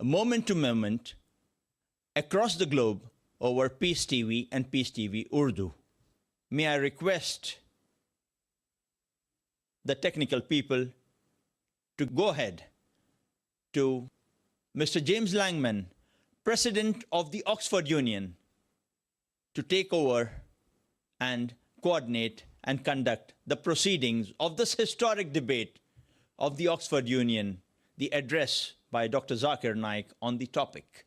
moment to moment, across the globe over Peace TV and Peace TV Urdu. May I request the technical people to go ahead to Mr. James Langman, President of the Oxford Union, to take over and coordinate and conduct the proceedings of this historic debate of the Oxford Union, the address by Dr. Zakir Naik on the topic,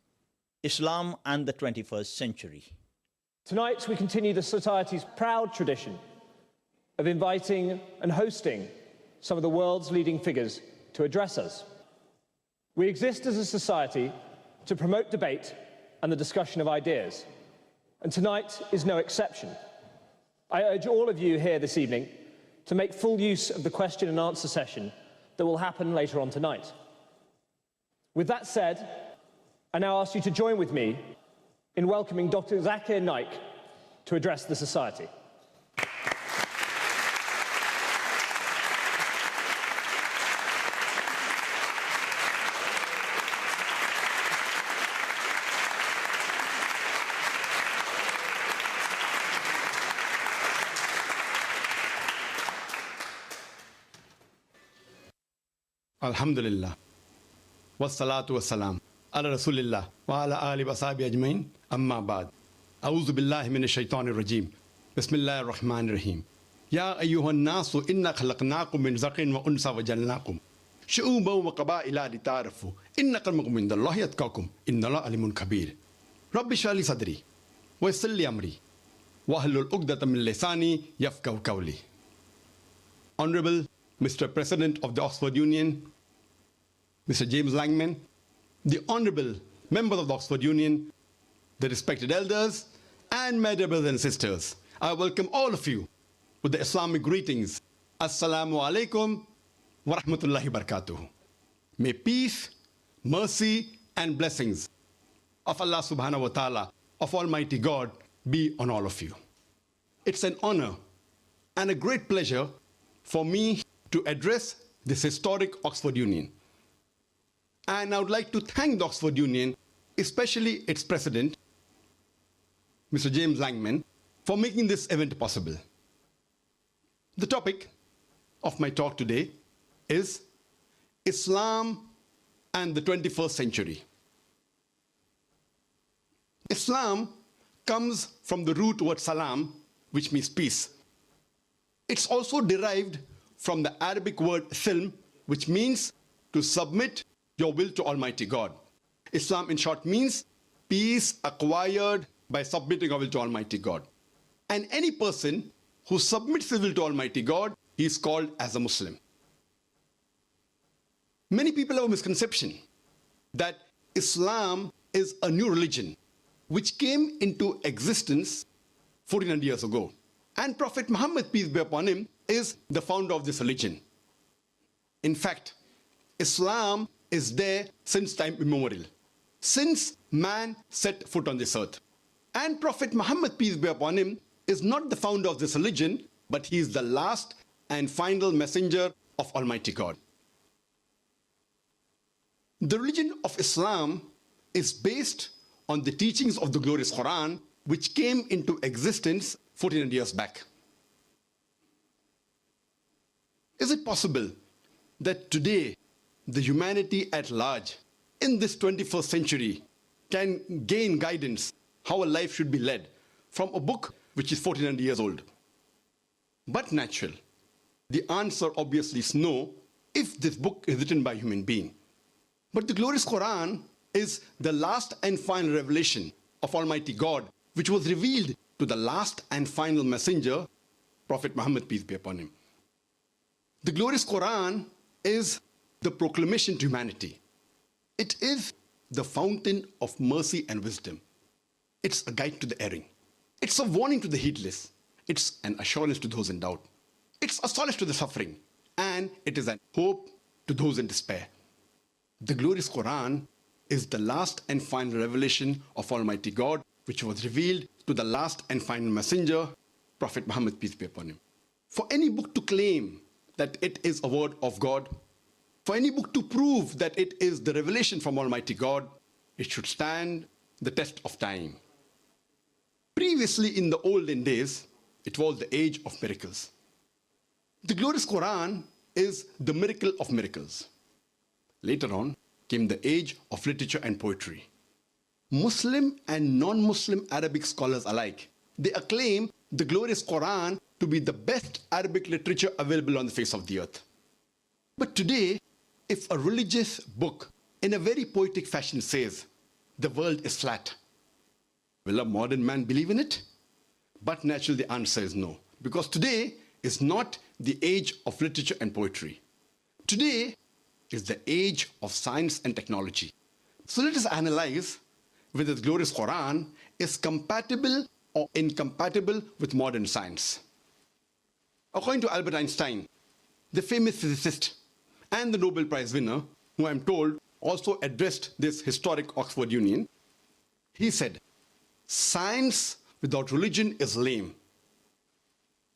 Islam and the 21st Century. Tonight we continue the Society's proud tradition of inviting and hosting some of the world's leading figures to address us. We exist as a society to promote debate and the discussion of ideas, and tonight is no exception. I urge all of you here this evening to make full use of the question and answer session that will happen later on tonight. With that said, I now ask you to join with me in welcoming Dr. Zakir Naik to address the Society. Alhamdulillah, wassalatu wassalam, ala rasulillah, wa ala ali wa sahbihi ajmain, amma ba'd. A'udhu billahi minash shaitanir rajim. Bismillahir rahmanir rahim. Ya ayyuhan nasu inna khalaqnakum min zakarin wa unsa wa jalnakum shu'uban wa qaba'ila lita'arafu inna akramakum indallahi atqakum innallaha alimun khabir. Rabbi shrah li sadri wa yassir li amri wahlul 'uqdatam min lisani yafqahu qawli. Honorable Mr. President of the Oxford Union, Mr. James Langman, the Honorable members of the Oxford Union, the respected elders, and my dear brothers and sisters, I welcome all of you with the Islamic greetings. Assalamu alaikum wa rahmatullahi barakatuh. May peace, mercy, and blessings of Allah subhanahu wa ta'ala, of Almighty God, be on all of you. It's an honor and a great pleasure for me to address this historic Oxford Union. And I would like to thank the Oxford Union, especially its president, Mr. James Langman, for making this event possible. The topic of my talk today is Islam and the 21st century. Islam comes from the root word salam, which means peace. It's also derived from the Arabic word silm, which means to submit your will to Almighty God. Islam, in short, means peace acquired by submitting our will to Almighty God. And any person who submits his will to Almighty God, he is called as a Muslim. Many people have a misconception that Islam is a new religion which came into existence 1400 years ago. And Prophet Muhammad, peace be upon him, is the founder of this religion. In fact, Islam is there since time immemorial, since man set foot on this earth. And Prophet Muhammad, peace be upon him, is not the founder of this religion, but he is the last and final messenger of Almighty God. The religion of Islam is based on the teachings of the glorious Quran, which came into existence 1400 years back. Is it possible that today the humanity at large in this 21st century can gain guidance how a life should be led from a book which is 1400 years old? But natural. The answer obviously is no if this book is written by a human being. But the glorious Quran is the last and final revelation of Almighty God, which was revealed to the last and final messenger, Prophet Muhammad, peace be upon him. The glorious Quran is the proclamation to humanity. It is the fountain of mercy and wisdom. It's a guide to the erring. It's a warning to the heedless. It's an assurance to those in doubt. It's a solace to the suffering. And it is an hope to those in despair. The glorious Quran is the last and final revelation of Almighty God, which was revealed to the last and final messenger, Prophet Muhammad, peace be upon him. For any book to claim that it is a word of God, For any book to prove that it is the revelation from Almighty God, it should stand the test of time. Previously, in the olden days, it was the age of miracles. The glorious Quran is the miracle of miracles. Later on came the age of literature and poetry. Muslim and non-Muslim Arabic scholars alike, they acclaim the glorious Quran to be the best Arabic literature available on the face of the earth. But today, if a religious book in a very poetic fashion says, the world is flat, will a modern man believe in it? But naturally the answer is no, because today is not the age of literature and poetry. Today is the age of science and technology. So let us analyze whether the glorious Quran is compatible or incompatible with modern science. According to Albert Einstein, the famous physicist and the Nobel Prize winner, who I'm told also addressed this historic Oxford Union, he said, science without religion is lame,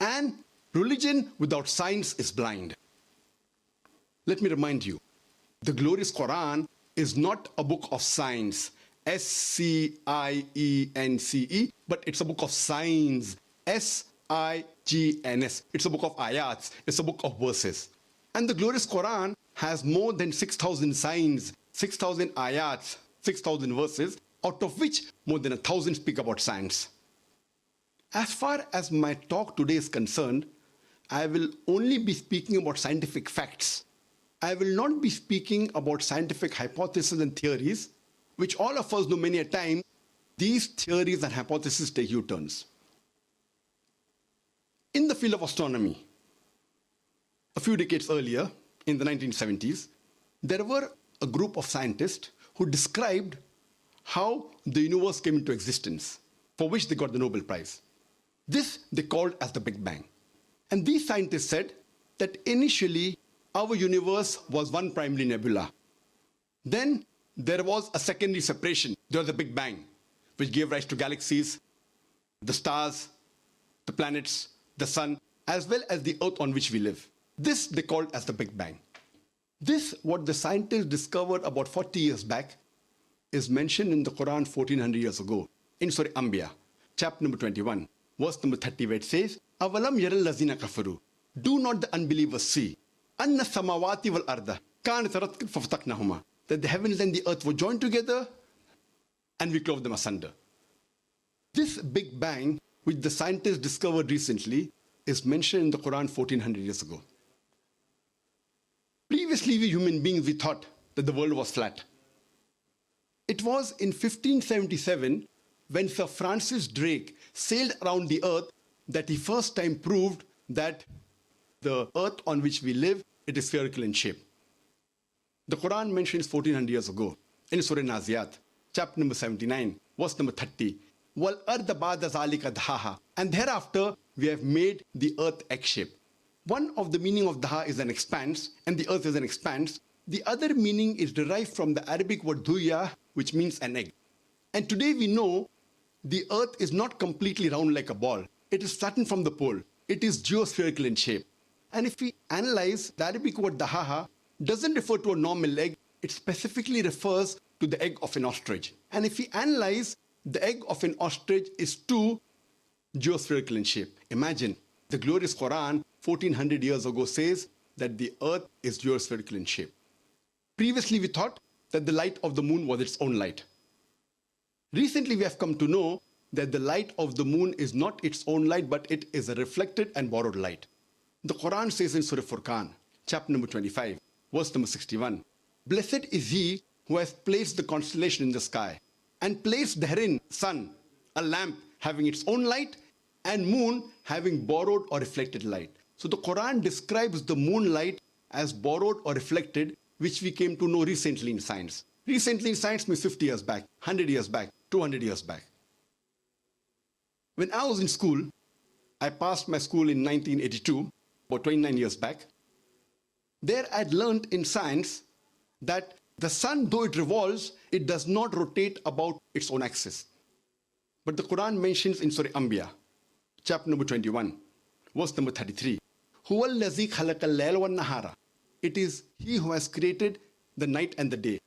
and religion without science is blind. Let me remind you, the glorious Quran is not a book of science, S-C-I-E-N-C-E, but it's a book of signs, S-I-G-N-S. It's a book of ayats, it's a book of verses. And the glorious Quran has more than 6,000 signs, 6,000 ayats, 6,000 verses, out of which more than 1,000 speak about science. As far as my talk today is concerned, I will only be speaking about scientific facts. I will not be speaking about scientific hypotheses and theories, which all of us know many a time, these theories and hypotheses take U-turns. In the field of astronomy, a few decades earlier, in the 1970s, there were a group of scientists who described how the universe came into existence, for which they got the Nobel Prize. This they called as the Big Bang. And these scientists said that initially our universe was one primary nebula. Then there was a secondary separation. There was the Big Bang, which gave rise to galaxies, the stars, the planets, the sun, as well as the earth on which we live. This they called as the Big Bang. This, what the scientists discovered about 40 years back, is mentioned in the Quran 1400 years ago, in Surah Anbiya, chapter number 21, verse number 30, where it says, Avalam yaral lazina kafaru. Do not the unbelievers see, anna samawati wal arda, kanat ratqan fafataqnahuma, that the heavens and the earth were joined together and we clove them asunder. This Big Bang, which the scientists discovered recently, is mentioned in the Quran 1400 years ago. Previously, we human beings, we thought that the world was flat. It was in 1577 when Sir Francis Drake sailed around the earth that he first time proved that the earth on which we live, it is spherical in shape. The Quran mentions 1400 years ago in Surah Naziyat, chapter number 79, verse number 30, Wal arda ba'da zalika dhaha, and thereafter we have made the earth egg-shaped. One of the meaning of daha is an expanse, and the earth is an expanse. The other meaning is derived from the Arabic word dhuya, which means an egg. And today we know the earth is not completely round like a ball. It is flattened from the pole. It is geospherical in shape. And if we analyze, the Arabic word dahaha doesn't refer to a normal egg. It specifically refers to the egg of an ostrich. And if we analyze, the egg of an ostrich is too geospherical in shape. Imagine, the glorious Quran 1400 years ago says that the earth is geospherical in shape. Previously, we thought that the light of the moon was its own light. Recently, we have come to know that the light of the moon is not its own light, but it is a reflected and borrowed light. The Quran says in Surah Furqan, chapter number 25, verse number 61, Blessed is he who has placed the constellation in the sky and placed therein sun, a lamp having its own light, and moon having borrowed or reflected light. So the Quran describes the moonlight as borrowed or reflected, which we came to know recently in science. Recently in science means 50 years back, 100 years back, 200 years back. When I was in school, I passed my school in 1982, about 29 years back. There I'd learned in science that the sun, though it revolves, it does not rotate about its own axis. But the Quran mentions in Surah Anbiya, chapter number 21, verse number 33, Huwa allazi khalaqa al-layla wan-nahara it is He who has created the night and the day.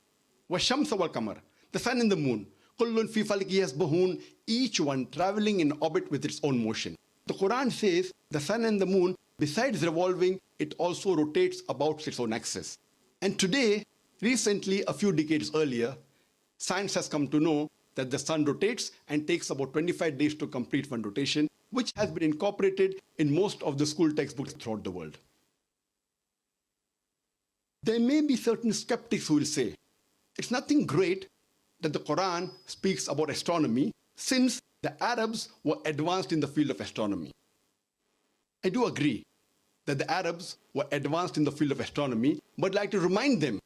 وَالشَّمْسَ وَالْقَمَرَ, the sun and the moon. كُلٌّ فِي فَلْكٍ يَسْبَحُونَ, each one traveling in orbit with its own motion. The Quran says the sun and the moon, besides revolving, it also rotates about its own axis. And today, recently, a few decades earlier, science has come to know that the sun rotates and takes about 25 days to complete one rotation, which has been incorporated in most of the school textbooks throughout the world. There may be certain skeptics who will say, it's nothing great that the Quran speaks about astronomy, since the Arabs were advanced in the field of astronomy. I do agree that the Arabs were advanced in the field of astronomy, but I'd like to remind them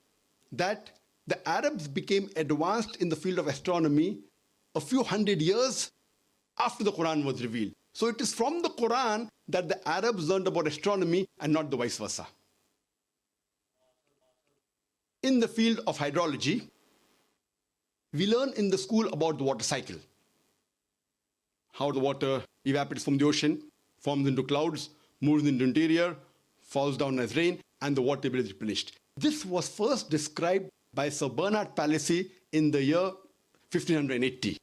that the Arabs became advanced in the field of astronomy a few hundred years after the Quran was revealed. So it is from the Quran that the Arabs learned about astronomy and not the vice versa. In the field of hydrology, we learn in the school about the water cycle. How the water evaporates from the ocean, forms into clouds, moves into the interior, falls down as rain, and the water table is replenished. This was first described by Sir Bernard Palissy in the year 1580.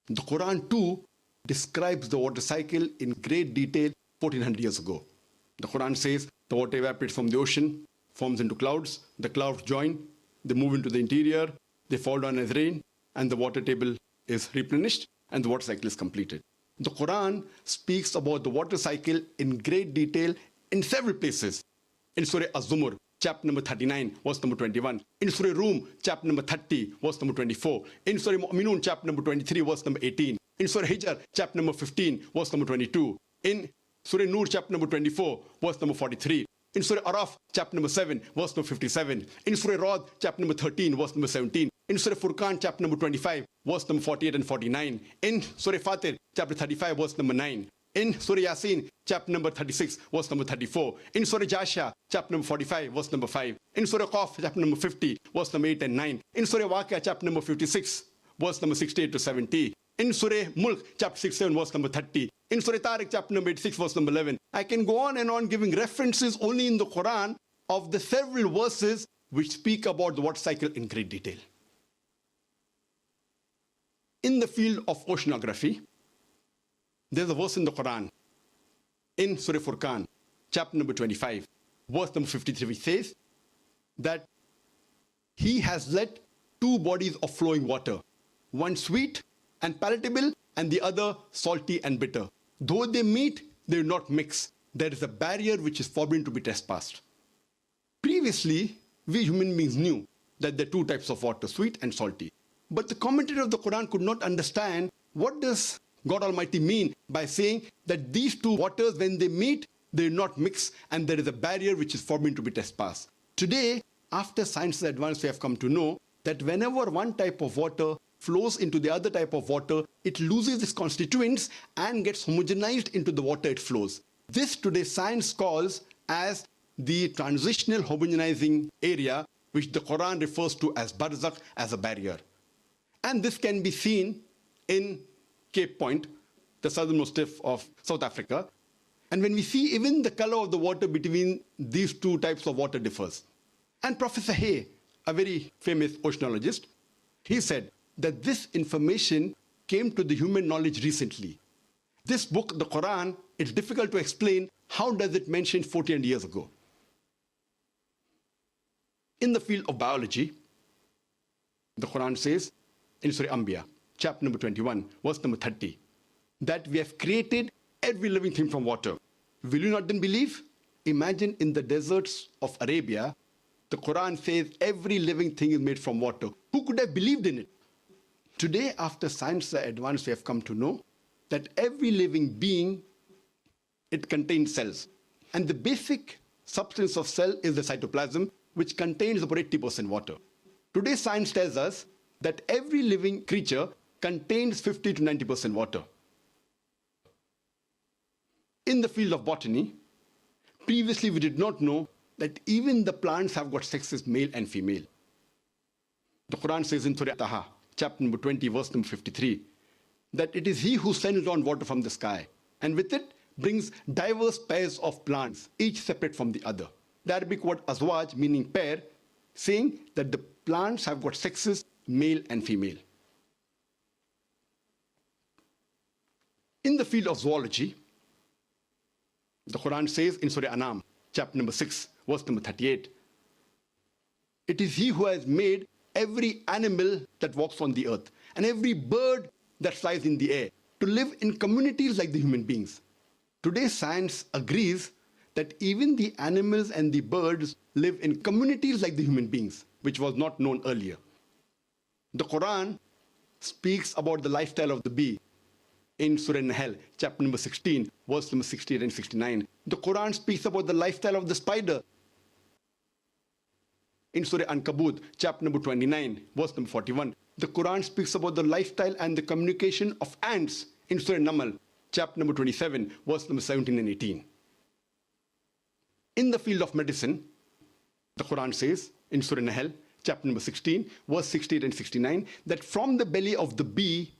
The Quran too describes the water cycle in great detail 1400 years ago. The Quran says the water evaporates from the ocean, forms into clouds, the clouds join, they move into the interior, they fall down as rain, and the water table is replenished, and the water cycle is completed. The Quran speaks about the water cycle in great detail in several places. In Surah Az-Zumur, chapter number 39, verse number 21. In Surah Rum, chapter number 30, verse number 24. In Surah Mu'minun, chapter number 23, verse number 18. In Surah Hijr, chapter number 15, verse number 22. In Surah Nur, chapter number 24, verse number 43. In Surah Araf, chapter number 7, verse number 57. In Surah Rad, chapter number 13, verse number 17. In Surah Furqan, chapter number 25, verse number 48 and 49. In Surah Fatir, chapter 35, verse number 9. In Surah Yasin, chapter number 36, verse number 34. In Surah Jasha, chapter number 45, verse number 5. In Surah Qaf, chapter number 50, verse number 8 and 9. In Surah Waqia, chapter number 56, verse number 68 to 70. In Surah Mulk, chapter 67, verse number 30. In Surah Tariq, chapter number 86, verse number 11. I can go on and on giving references only in the Quran of the several verses which speak about the water cycle in great detail. In the field of oceanography, there's a verse in the Quran, in Surah Furqan, chapter number 25, verse number 53, which says that He has let two bodies of flowing water, one sweet and palatable, and the other salty and bitter. Though they meet, they do not mix. There is a barrier which is forbidden to be trespassed. Previously, we human beings knew that there are two types of water, sweet and salty. But the commentator of the Quran could not understand what does God Almighty mean by saying that these two waters, when they meet, they do not mix, and there is a barrier which is forbidden to be trespassed. Today, after science has advanced, we have come to know that whenever one type of water flows into the other type of water, it loses its constituents and gets homogenized into the water it flows. This today science calls as the transitional homogenizing area, which the Quran refers to as barzakh, as a barrier. And this can be seen in Cape Point, the southernmost tip of South Africa. And when we see even the color of the water between these two types of water differs. And Professor Hay, a very famous oceanologist, he said that this information came to the human knowledge recently. This book, the Quran, it's difficult to explain how does it mention 1400 years ago. In the field of biology, the Quran says in Surah Anbiya, chapter number 21, verse number 30, that we have created every living thing from water. Will you not then believe? Imagine in the deserts of Arabia, the Quran says every living thing is made from water. Who could have believed in it? Today, after science advanced, we have come to know that every living being, it contains cells. And the basic substance of cell is the cytoplasm, which contains about 80% water. Today, science tells us that every living creature contains 50 to 90% water. In the field of botany, previously we did not know that even the plants have got sexes, male and female. The Quran says in Surah Taha, chapter number 20, verse number 53, that it is He who sends down water from the sky, and with it brings diverse pairs of plants, each separate from the other. the Arabic word azwaj, meaning pair, saying that the plants have got sexes, male and female. In the field of zoology, the Quran says in Surah Anam, chapter number 6, verse number 38, it is He who has made every animal that walks on the earth and every bird that flies in the air to live in communities like the human beings. Today, science agrees that even the animals and the birds live in communities like the human beings, which was not known earlier. The Quran speaks about the lifestyle of the bee in Surah Nahl, chapter number 16, verse number 68 and 69. The Quran speaks about the lifestyle of the spider in Surah Ankabut, chapter number 29, verse number 41. The Quran speaks about the lifestyle and the communication of ants in Surah Namal, chapter number 27, verse number 17 and 18. In the field of medicine, the Quran says in Surah Nahl, chapter number 16, verse 68 and 69, that from the belly of the bee,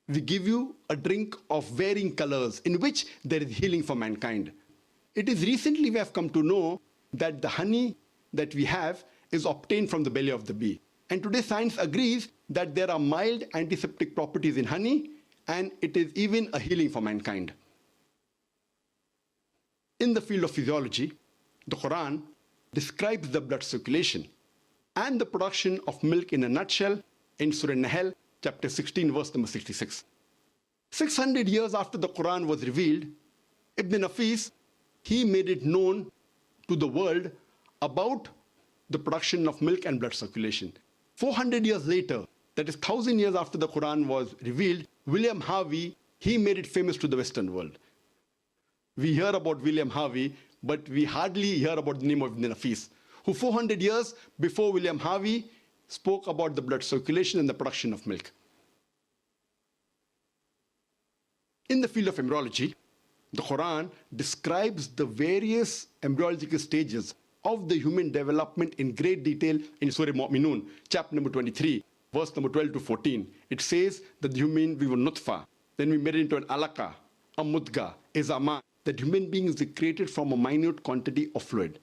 we give you a drink of varying colors in which there is healing for mankind. It is recently we have come to know that the honey that we have is obtained from the belly of the bee. And today science agrees that there are mild antiseptic properties in honey and it is even a healing for mankind. In the field of physiology, the Quran describes the blood circulation and the production of milk in a nutshell in Surah Nahl, chapter 16, verse number 66. 600 years after the Quran was revealed, Ibn Nafis, he made it known to the world about the production of milk and blood circulation. 400 years later, that is 1,000 years after the Quran was revealed, William Harvey, he made it famous to the Western world. We hear about William Harvey, but we hardly hear about the name of Ibn Nafis, who 400 years before William Harvey spoke about the blood circulation and the production of milk. In the field of embryology, the Quran describes the various embryological stages of the human development in great detail in Surah Mu'minun, chapter number 23, verse number 12 to 14. It says that the human we were nutfa, then we made it into an alaka, a mudga, izama, that human beings are created from a minute quantity of fluid.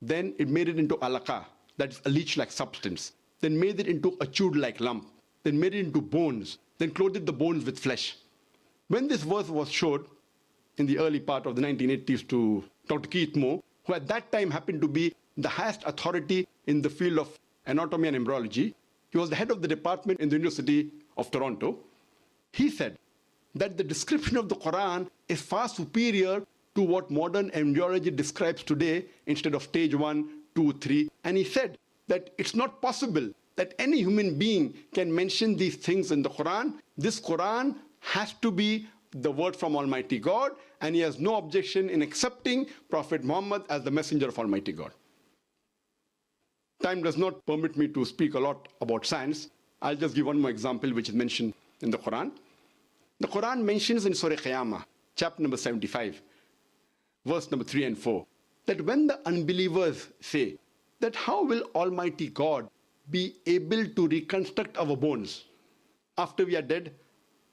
Then it made it into alaka, that is a leech-like substance. Then made it into a chewed-like lump. Then made it into bones. Then clothed the bones with flesh. When this verse was showed in the early part of the 1980s to Dr. Keith Moore, who at that time happened to be the highest authority in the field of anatomy and embryology, he was the head of the department in the University of Toronto, he said that the description of the Quran is far superior to what modern embryology describes today instead of stage 1, 2, 3. And he said that it's not possible that any human being can mention these things in the Quran. This Quran has to be the word from Almighty God, and he has no objection in accepting Prophet Muhammad as the messenger of Almighty God. Time does not permit me to speak a lot about science. I'll just give one more example which is mentioned in the Quran. The Quran mentions in Surah Qiyamah, chapter number 75, verse number 3 and 4, that when the unbelievers say that how will Almighty God be able to reconstruct our bones after we are dead,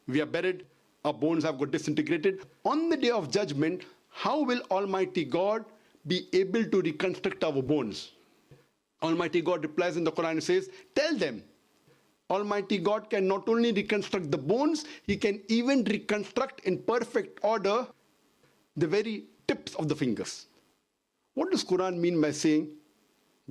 we are buried, our bones have got disintegrated. On the day of judgment, how will Almighty God be able to reconstruct our bones? Almighty God replies in the Quran and says, tell them, Almighty God can not only reconstruct the bones, He can even reconstruct in perfect order the very tips of the fingers. What does Quran mean by saying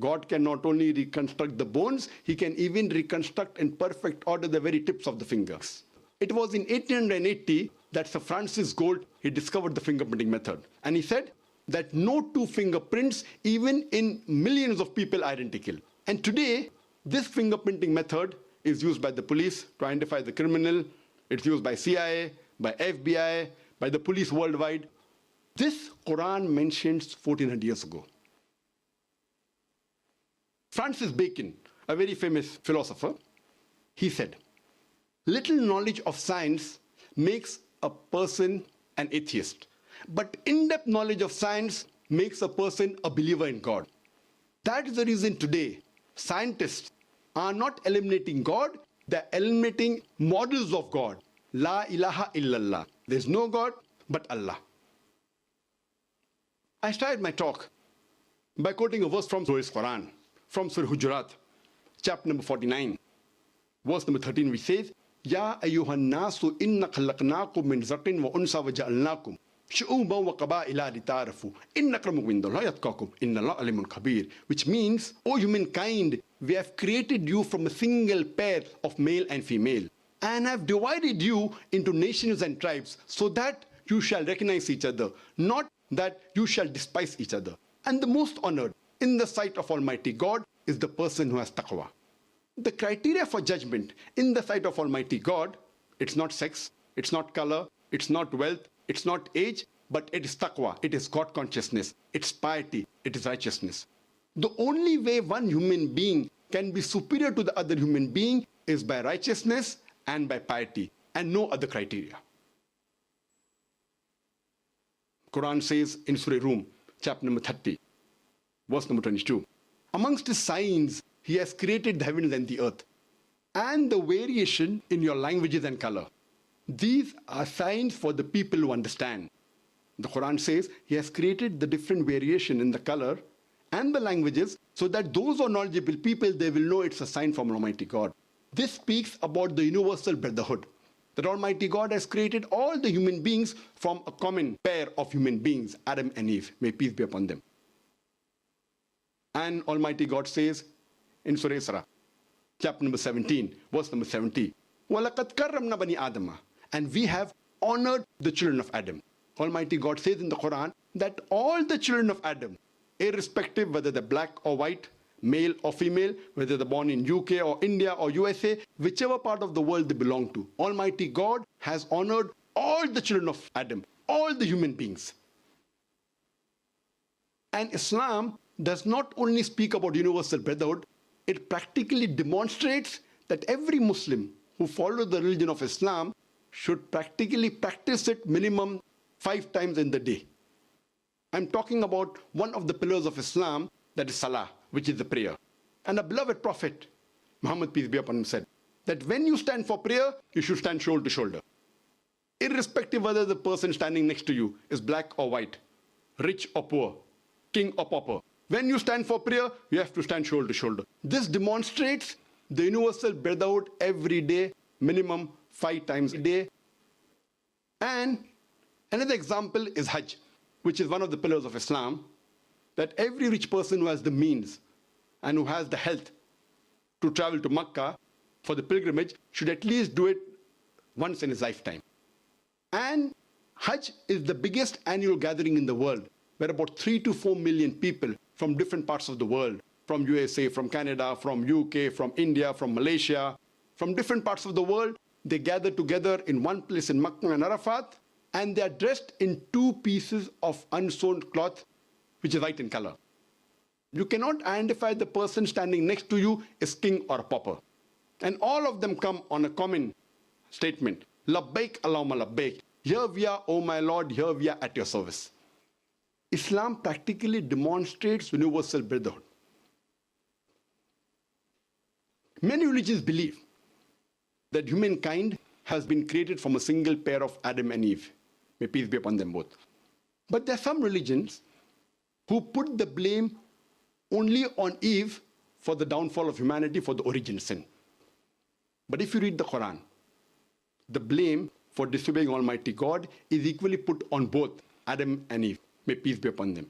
God can not only reconstruct the bones, He can even reconstruct in perfect order the very tips of the fingers? It was in 1880 that Sir Francis Gould, he discovered the fingerprinting method. And he said that no two fingerprints, even in millions of people, are identical. And today, this fingerprinting method is used by the police to identify the criminal. It's used by CIA, by FBI, by the police worldwide. This Quran mentions 1400 years ago. Francis Bacon, a very famous philosopher, he said, little knowledge of science makes a person an atheist, but in-depth knowledge of science makes a person a believer in God. That is the reason today scientists are not eliminating God, they're eliminating models of God. La ilaha illallah. There's no God but Allah. I started my talk by quoting a verse from Surah Quran, from Surah Hujurat, chapter number 49, verse number 13, which says, Ya ayyuhan nasu inna khalaqnakum min zaqin wa unsa wa ja'alnakum shu'uban wa qaba'ila lita'arafu inna akramakum indallahi atqakum innallaha alimun khabir, which means, O humankind, we have created you from a single pair of male and female and have divided you into nations and tribes so that you shall recognize each other, not that you shall despise each other. And the most honored in the sight of Almighty God is the person who has taqwa. The criteria for judgment in the sight of Almighty God, it's not sex, it's not color, it's not wealth, it's not age, but it is taqwa, it is God consciousness, it's piety, it is righteousness. The only way one human being can be superior to the other human being is by righteousness and by piety, and no other criteria. Quran says in Surah Rum, chapter number 30, verse number 22, amongst his signs, he has created the heavens and the earth, and the variation in your languages and color. These are signs for the people who understand. The Quran says he has created the different variation in the color and the languages so that those who are knowledgeable people, they will know it's a sign from Almighty God. This speaks about the universal brotherhood, that Almighty God has created all the human beings from a common pair of human beings, Adam and Eve, may peace be upon them. And Almighty God says in Surah Isra, chapter number 17, verse number 70, وَلَقَدْ كَرَّمْنَا بَنِي آدَمَ, and we have honored the children of Adam. Almighty God says in the Quran that all the children of Adam, irrespective whether they're black or white, male or female, whether they're born in UK or India or USA, whichever part of the world they belong to, Almighty God has honored all the children of Adam, all the human beings. And Islam does not only speak about universal brotherhood, it practically demonstrates that every Muslim who follows the religion of Islam should practically practice it minimum 5 times in the day. I'm talking about one of the pillars of Islam, that is Salah, which is the prayer. And a beloved Prophet, Muhammad peace be upon him, said that when you stand for prayer, you should stand shoulder to shoulder. Irrespective whether the person standing next to you is black or white, rich or poor, king or pauper. When you stand for prayer, you have to stand shoulder to shoulder. This demonstrates the universal brotherhood every day, minimum 5 times a day. And another example is Hajj, which is one of the pillars of Islam, that every rich person who has the means and who has the health to travel to Makkah for the pilgrimage should at least do it once in his lifetime. And Hajj is the biggest annual gathering in the world, where about 3 to 4 million people from different parts of the world, from USA, from Canada, from UK, from India, from Malaysia, from different parts of the world, they gather together in one place in Makkah and Arafat, and they are dressed in 2 pieces of unsewn cloth, which is white in color. You cannot identify the person standing next to you as king or pauper. And all of them come on a common statement, Labbaik Allahumma Labbaik. Here we are, O my Lord, here we are at your service. Islam practically demonstrates universal brotherhood. Many religions believe that humankind has been created from a single pair of Adam and Eve. May peace be upon them both. But there are some religions who put the blame only on Eve for the downfall of humanity, for the origin sin. But if you read the Quran, the blame for disobeying Almighty God is equally put on both Adam and Eve. May peace be upon them.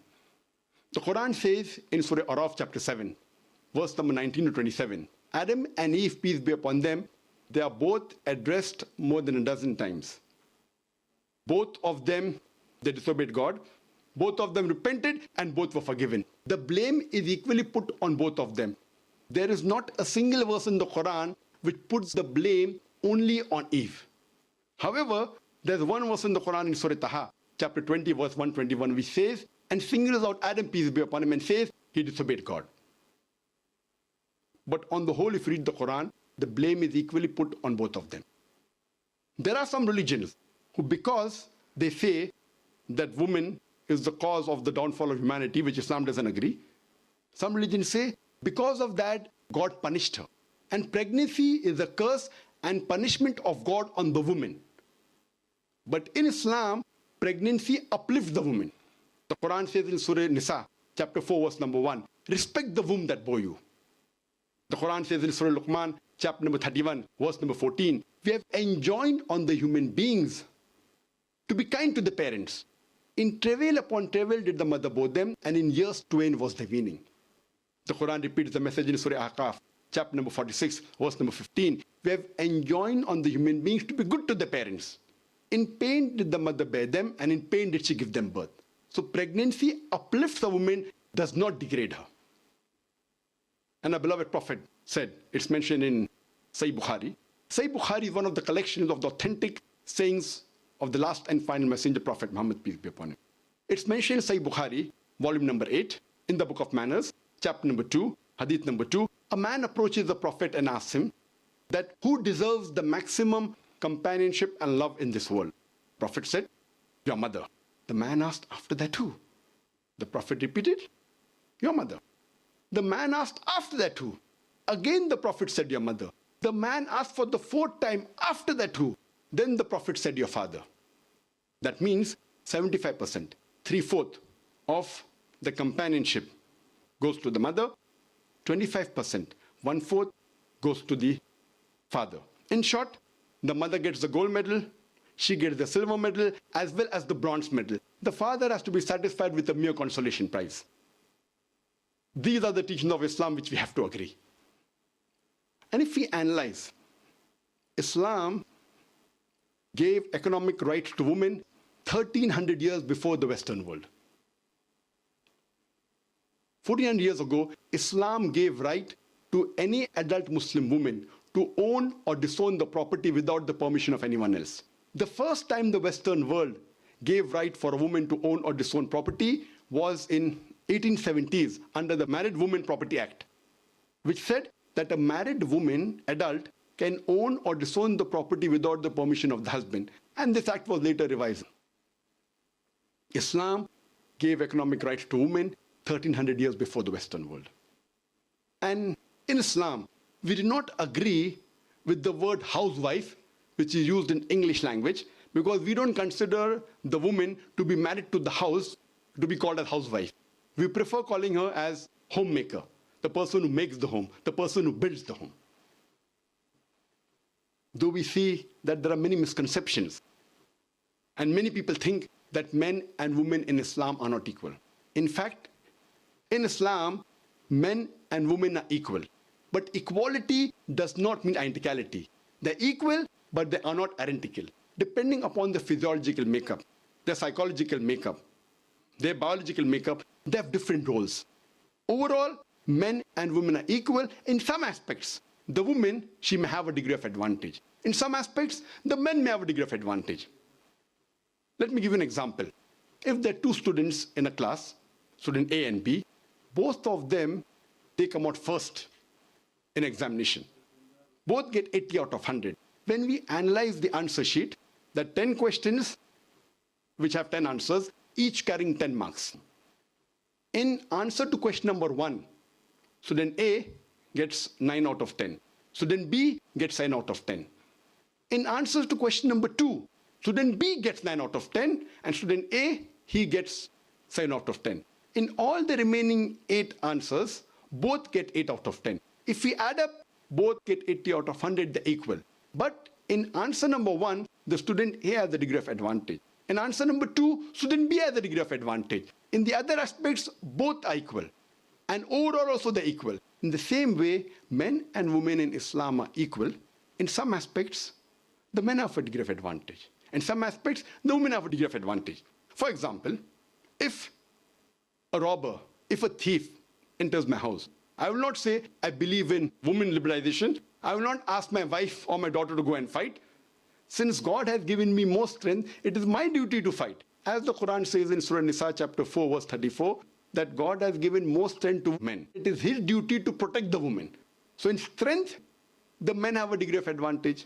The Quran says in Surah Araf chapter 7, verse number 19 to 27, Adam and Eve, peace be upon them, they are both addressed more than a dozen times. Both of them, they disobeyed God. Both of them repented and both were forgiven. The blame is equally put on both of them. There is not a single verse in the Quran which puts the blame only on Eve. However, there's one verse in the Quran in Surah Taha, chapter 20, verse 121, which says, and singles out Adam, peace be upon him, and says he disobeyed God. But on the whole, if you read the Quran, the blame is equally put on both of them. There are some religions who, because they say that woman is the cause of the downfall of humanity, which Islam doesn't agree, some religions say because of that, God punished her. And pregnancy is a curse and punishment of God on the woman. But in Islam, pregnancy uplifts the woman. The Quran says in Surah Nisa, chapter 4, verse number 1. Respect the womb that bore you. The Quran says in Surah Luqman, chapter number 31, verse number 14, we have enjoined on the human beings to be kind to the parents. In travail upon travail did the mother bore them, and in years twain was the weaning. The Quran repeats the message in Surah Ahqaf, chapter number 46, verse number 15. We have enjoined on the human beings to be good to the parents. In pain did the mother bear them, and in pain did she give them birth. So pregnancy uplifts a woman, does not degrade her. And our beloved Prophet said, it's mentioned in Sahih Bukhari. Sahih Bukhari is one of the collections of the authentic sayings of the last and final messenger, Prophet Muhammad, peace be upon him. It's mentioned in Sahih Bukhari, volume number 8, in the book of manners, chapter number 2, hadith number 2. A man approaches the Prophet and asks him that who deserves the maximum companionship and love in this world? Prophet said, your mother. The man asked after that who? The Prophet repeated, your mother. The man asked after that who? Again the Prophet said, your mother. The man asked for the fourth time after that who? Then the Prophet said, your father. That means 75%, 3/4 of the companionship goes to the mother, 25%, 1/4 goes to the father. In short, the mother gets the gold medal, she gets the silver medal, as well as the bronze medal. The father has to be satisfied with a mere consolation prize. These are the teachings of Islam which we have to agree. And if we analyze, Islam gave economic rights to women 1300 years before the Western world. 1400 years ago, Islam gave right to any adult Muslim woman to own or disown the property without the permission of anyone else. The first time the Western world gave right for a woman to own or disown property was in 1870s under the Married Women Property Act, which said that a married woman, adult, can own or disown the property without the permission of the husband. And this act was later revised. Islam gave economic rights to women 1300 years before the Western world. And in Islam, we do not agree with the word housewife, which is used in English language, because we don't consider the woman to be married to the house to be called a housewife. We prefer calling her as homemaker, the person who makes the home, the person who builds the home. Though we see that there are many misconceptions, and many people think that men and women in Islam are not equal. In fact, in Islam, men and women are equal. But equality does not mean identicality. They're equal, but they are not identical. Depending upon the physiological makeup, their psychological makeup, their biological makeup, they have different roles. Overall, men and women are equal in some aspects. The woman, she may have a degree of advantage. In some aspects, the men may have a degree of advantage. Let me give you an example. If there are two students in a class, student A and B, both of them, they come out first in examination. Both get 80 out of 100. When we analyze the answer sheet, there are 10 questions which have 10 answers, each carrying 10 marks. In answer to question number 1, student A gets 9 out of 10. Student B gets 9 out of 10. In answers to question number 2, student B gets 9 out of 10, and student A, he gets 7 out of 10. In all the remaining 8 answers, both get 8 out of 10. If we add up, both get 80 out of 100, they're equal. But in answer number 1, the student A has the degree of advantage. In answer number 2, student B has the degree of advantage. In the other aspects, both are equal. And overall also they're equal. In the same way, men and women in Islam are equal. In some aspects, the men have a degree of advantage. In some aspects, the women have a degree of advantage. For example, if a robber, if a thief enters my house, I will not say, I believe in women liberalization. I will not ask my wife or my daughter to go and fight. Since God has given me more strength, it is my duty to fight. As the Quran says in Surah Nisa chapter 4 verse 34, that God has given more strength to men. It is his duty to protect the woman. So in strength, the men have a degree of advantage.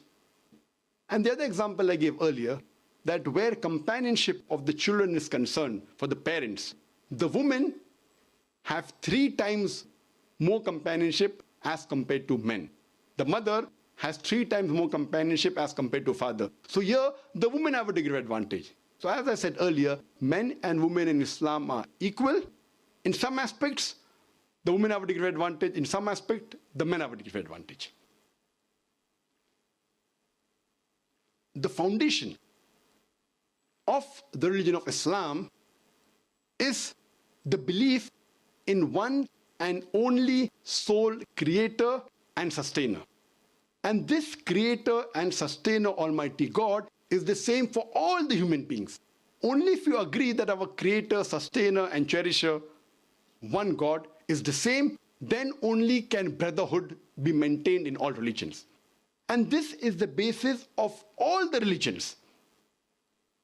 And the other example I gave earlier, that where companionship of the children is concerned for the parents, the women have 3 times more companionship as compared to men. The mother has 3 times more companionship as compared to father. So here, the women have a degree of advantage. So as I said earlier, men and women in Islam are equal, In some aspects, the women have a degree of advantage. In some aspect, the men have a degree of advantage. The foundation of the religion of Islam is the belief in one and only sole creator and sustainer. And this creator and sustainer, Almighty God, is the same for all the human beings. Only if you agree that our creator, sustainer, and cherisher, one God, is the same, then only can brotherhood be maintained in all religions. And this is the basis of all the religions.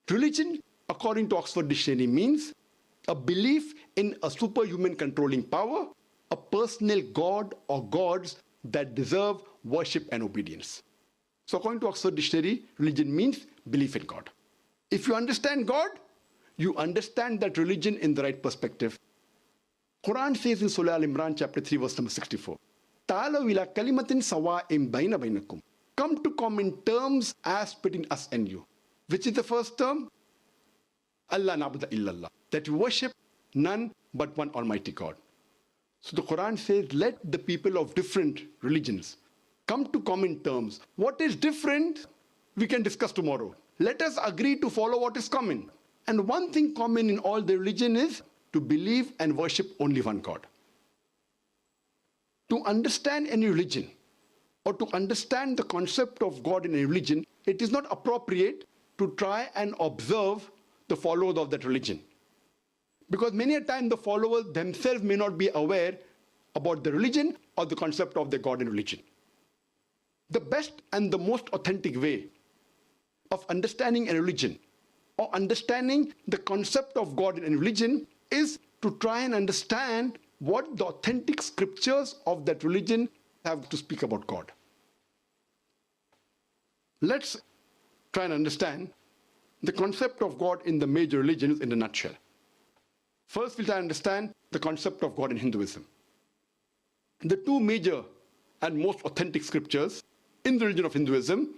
Religion, according to Oxford Dictionary, means a belief in a superhuman controlling power, a personal God or gods that deserve worship and obedience. So according to Oxford Dictionary, religion means belief in God. If you understand God, you understand that religion in the right perspective. Quran says in Surah Al-Imran chapter 3 verse number 64, Ta'alaw ila kalimatin sawa'im bayna baynakum. Come to common terms as between us and you. Which is the first term? Allah na'budu illallah. That you worship none but one Almighty God. So the Quran says, let the people of different religions come to common terms. What is different, we can discuss tomorrow. Let us agree to follow what is common. And one thing common in all the religion is to believe and worship only one God. To understand any religion or to understand the concept of God in a religion, it is not appropriate to try and observe the followers of that religion. Because many a time the followers themselves may not be aware about the religion or the concept of the God in religion. The best and the most authentic way of understanding a religion or understanding the concept of God in a religion is to try and understand what the authentic scriptures of that religion have to speak about God. Let's try and understand the concept of God in the major religions in a nutshell. First, we'll try to understand the concept of God in Hinduism. The two major and most authentic scriptures in the religion of Hinduism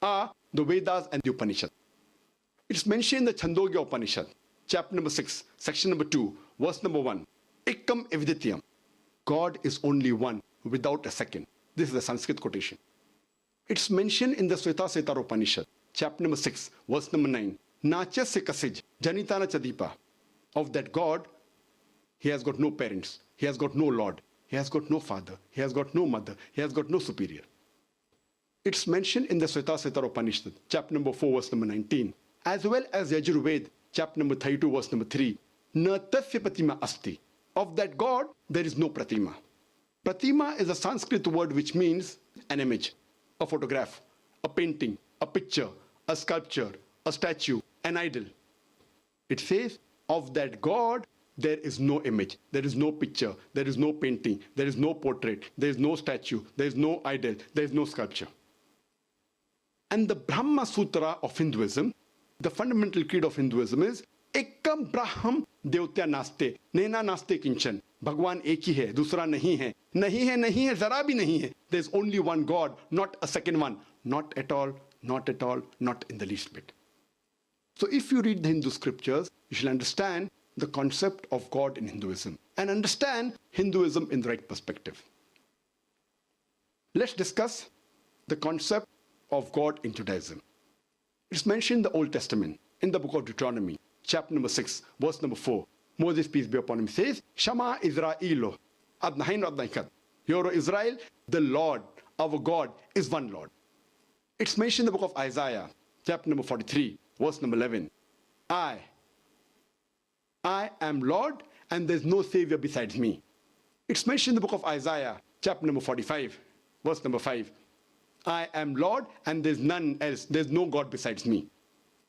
are the Vedas and the Upanishads. It's mentioned in the Chandogya Upanishad, chapter number 6, section number 2, verse number 1. Ekam evidityam. God is only one, without a second. This is a Sanskrit quotation. It's mentioned in the Svetasvatara Upanishad, chapter number 6, verse number 9. Nacha se kasij, janitana chadipa. Of that God, he has got no parents, he has got no Lord, he has got no father, he has got no mother, he has got no superior. It's mentioned in the Svetasvatara Upanishad, chapter number 4, verse number 19, as well as Yajurved, chapter number 32, verse number 3. Na tasya pratima asti. Of that God, there is no pratima. Pratima is a Sanskrit word which means an image, a photograph, a painting, a picture, a sculpture, a statue, an idol. It says, of that God, there is no image, there is no picture, there is no painting, there is no portrait, there is no statue, there is no idol, there is no sculpture. And the Brahma Sutra of Hinduism, the fundamental creed of Hinduism is, Ekam Braham Devtya Naste, Nena Naste Kinchan. Bhagwan ek hi hai, dusra nahi hai. Nahi hai, nahi hai, zara bhi nahi hai. There's only one God, not a second one. Not at all, not at all, not in the least bit. So if you read the Hindu scriptures, you shall understand the concept of God in Hinduism and understand Hinduism in the right perspective. Let's discuss the concept of God in Judaism. It's mentioned in the Old Testament, in the book of Deuteronomy, chapter number 6, verse number 4. Moses, peace be upon him, says, Shama Israelo, Adnahin Adnaikat. Hear, O Israel, the Lord, our God, is one Lord. It's mentioned in the book of Isaiah, chapter number 43, verse number 11. I am Lord, and there's no Savior besides me. It's mentioned in the book of Isaiah, chapter number 45, verse number 5. I am Lord, and there's none else. There's no God besides me.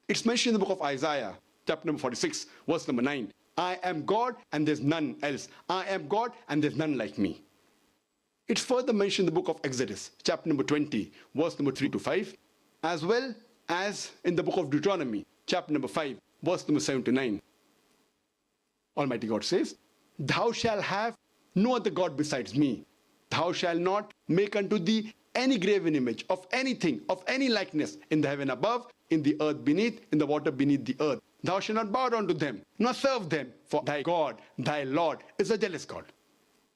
It's mentioned in the book of Isaiah, chapter number 46, verse number 9. I am God, and there's none else. I am God, and there's none like me. It's further mentioned in the book of Exodus, chapter number 20, verse number 3 to 5, as well as in the book of Deuteronomy, chapter number 5, verse number 7 to 9. Almighty God says, Thou shalt have no other God besides me. Thou shalt not make unto thee any graven image of anything, of any likeness, in the heaven above, in the earth beneath, in the water beneath the earth. Thou shalt not bow down to them, nor serve them, for thy God, thy Lord, is a jealous God.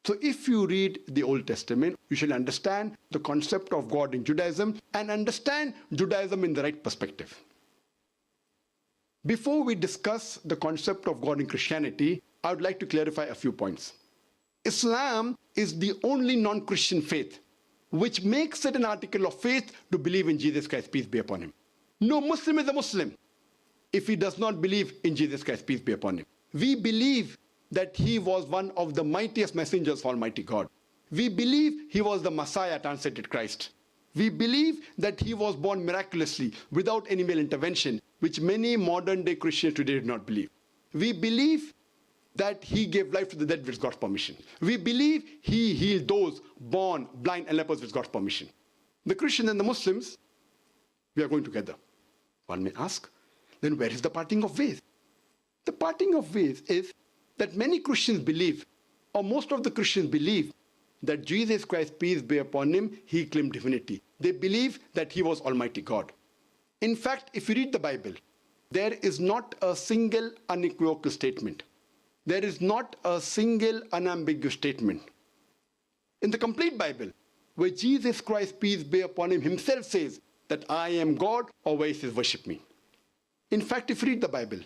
So if you read the Old Testament, you should understand the concept of God in Judaism and understand Judaism in the right perspective. Before we discuss the concept of God in Christianity, I would like to clarify a few points. Islam is the only non-Christian faith which makes it an article of faith to believe in Jesus Christ, peace be upon him. No Muslim is a Muslim if he does not believe in Jesus Christ, peace be upon him. We believe that he was one of the mightiest messengers of Almighty God. We believe he was the Messiah, translated Christ. We believe that he was born miraculously without any male intervention, which many modern day Christians today do not believe. We believe that he gave life to the dead with God's permission. We believe he healed those born blind and lepers with God's permission. The Christians and the Muslims, we are going together. One may ask, then where is the parting of ways? The parting of ways is that many Christians believe, or most of the Christians believe, that Jesus Christ, peace be upon him, he claimed divinity. They believe that he was Almighty God. In fact, if you read the Bible, there is not a single unequivocal statement. There is not a single unambiguous statement in the complete Bible where Jesus Christ, peace be upon him, himself says that I am God, or where he says worship me. In fact, if you read the Bible,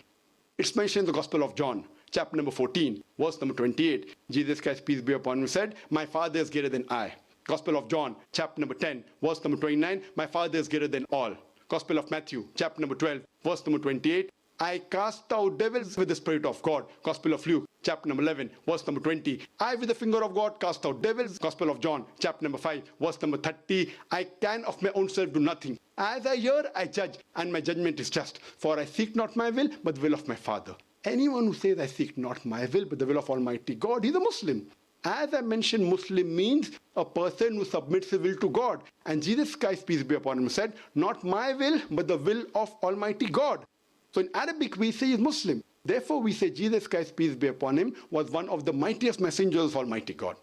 it's mentioned in the Gospel of John, chapter number 14, verse number 28. Jesus Christ, peace be upon him, said, my Father is greater than I. Gospel of John, chapter number 10, verse number 29. My Father is greater than all. Gospel of Matthew, chapter number 12, verse number 28. I cast out devils with the Spirit of God. Gospel of Luke, chapter number 11, verse number 20. I with the finger of God cast out devils. Gospel of John, chapter number 5, verse number 30. I can of my own self do nothing. As I hear, I judge, and my judgment is just. For I seek not my will, but the will of my Father. Anyone who says I seek not my will, but the will of Almighty God, he's a Muslim. As I mentioned, Muslim means a person who submits his will to God. And Jesus Christ, peace be upon him, said, not my will, but the will of Almighty God. So in Arabic, we say he's Muslim. Therefore, we say Jesus Christ, peace be upon him, was one of the mightiest messengers of Almighty God.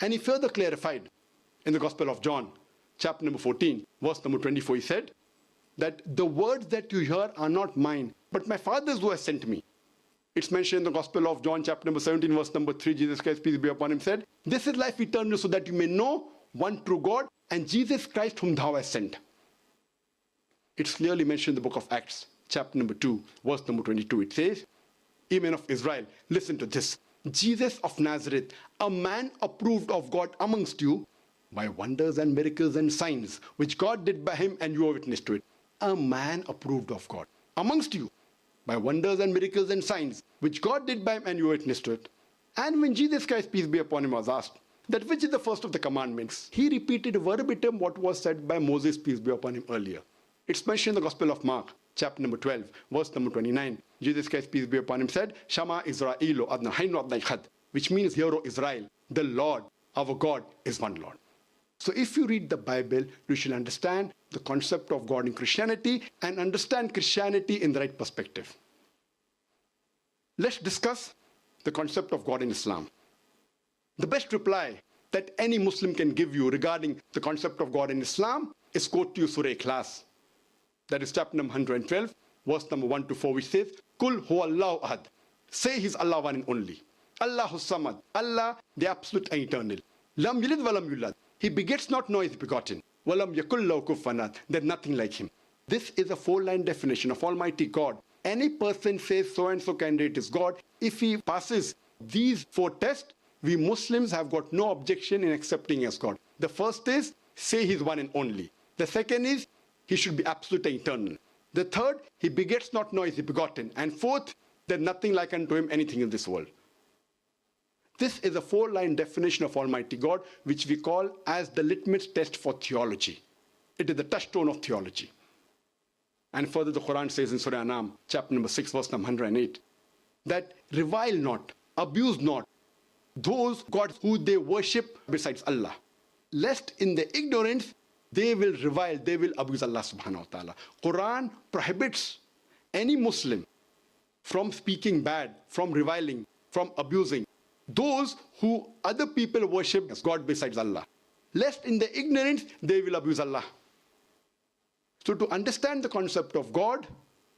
And he further clarified in the Gospel of John, chapter number 14, verse number 24, he said that the words that you hear are not mine, but my Father's who has sent me. It's mentioned in the Gospel of John, chapter number 17, verse number 3, Jesus Christ, peace be upon him, said, this is life eternal, so that you may know one true God and Jesus Christ whom thou hast sent. It's clearly mentioned in the book of Acts, chapter number 2, verse number 22. It says, ye men of Israel, listen to this. Jesus of Nazareth, a man approved of God amongst you by wonders and miracles and signs, which God did by him, and you are witness to it. A man approved of God amongst you by wonders and miracles and signs, which God did by him, and you are witness to it. And when Jesus Christ, peace be upon him, was asked that which is the first of the commandments, he repeated verbatim what was said by Moses, peace be upon him, earlier. It's mentioned in the Gospel of Mark, chapter number 12, verse number 29. Jesus Christ, peace be upon him, said, Shama Israelu adna haynu adna ikhad, which means, hear, O Israel, the Lord, our God, is one Lord. So if you read the Bible, you should understand the concept of God in Christianity and understand Christianity in the right perspective. Let's discuss the concept of God in Islam. The best reply that any Muslim can give you regarding the concept of God in Islam is quote to you Surah Ikhlas. That is chapter number 112, verse number 1 to 4, which says, Kul huwallahu ahad. Say he's Allah one and only. Allahu samad. Allah, the absolute and eternal. Lam yalid walam yulad. He begets not, nor is begotten. Walam yakul lahu kufuwan ahad. There's nothing like him. This is a 4-line definition of Almighty God. Any person says so-and-so candidate is God. If he passes these 4 tests, we Muslims have got no objection in accepting as God. The first is, say he's one and only. The second is, he should be absolute and eternal. The third, he begets not, nor is he begotten. And fourth, there's nothing like unto him anything in this world. This is a 4-line definition of Almighty God, which we call as the litmus test for theology. It is the touchstone of theology. And further, the Quran says in Surah Anam, chapter number 6, verse number 108, that revile not, abuse not those gods who they worship besides Allah, lest in their ignorance they will revile, they will abuse Allah subhanahu wa ta'ala. Quran prohibits any Muslim from speaking bad, from reviling, from abusing those who other people worship as God besides Allah, lest in their ignorance they will abuse Allah. So to understand the concept of God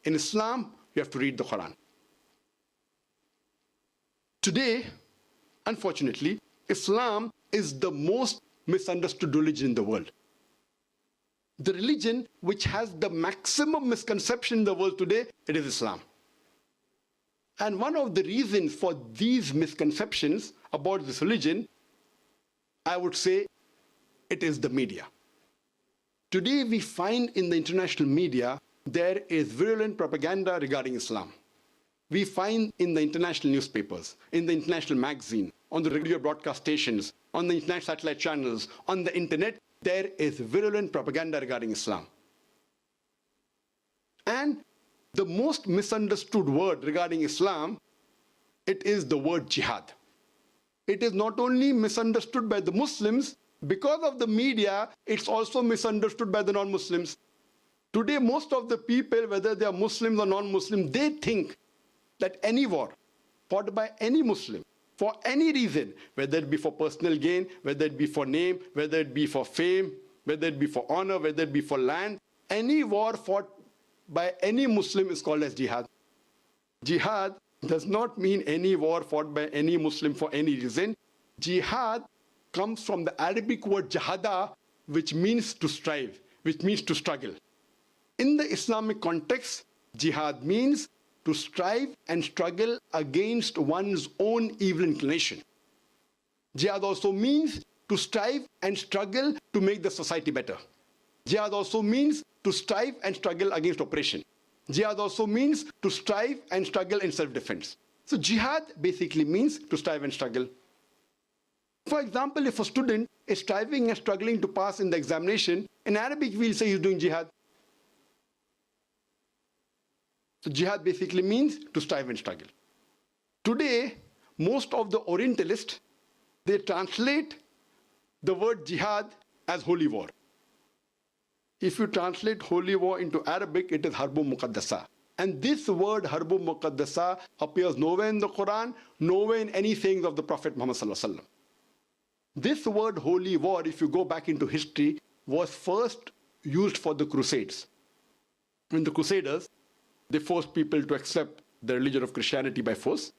in Islam, you have to read the Quran. Today, unfortunately, Islam is the most misunderstood religion in the world. The religion which has the maximum misconception in the world today, it is Islam. And one of the reasons for these misconceptions about this religion, I would say, it is the media. Today we find in the international media, there is virulent propaganda regarding Islam. We find in the international newspapers, in the international magazine, on the radio broadcast stations, on the internet satellite channels, on the internet, there is virulent propaganda regarding Islam. And the most misunderstood word regarding Islam, it is the word jihad. It is not only misunderstood by the Muslims, because of the media, it's also misunderstood by the non-Muslims. Today, most of the people, whether they are Muslims or non-Muslims, they think that any war fought by any Muslim, for any reason, whether it be for personal gain, whether it be for name, whether it be for fame, whether it be for honor, whether it be for land, any war fought by any Muslim is called as jihad. Jihad does not mean any war fought by any Muslim for any reason. Jihad comes from the Arabic word jahada, which means to strive, which means to struggle. In the Islamic context, jihad means to strive and struggle against one's own evil inclination. Jihad also means to strive and struggle to make the society better. Jihad also means to strive and struggle against oppression. Jihad also means to strive and struggle in self-defense. So jihad basically means to strive and struggle. For example, if a student is striving and struggling to pass in the examination, in Arabic we'll say he's doing jihad. So jihad basically means to strive and struggle. Today, most of the Orientalists, they translate the word jihad as holy war. If you translate holy war into Arabic, it is harbun muqaddasa. And this word harbun muqaddasa appears nowhere in the Quran, nowhere in any sayings of the Prophet Muhammad sallallahu alaihi wasallam. This word holy war, if you go back into history, was first used for the Crusades. When the Crusaders, they forced people to accept the religion of Christianity by force.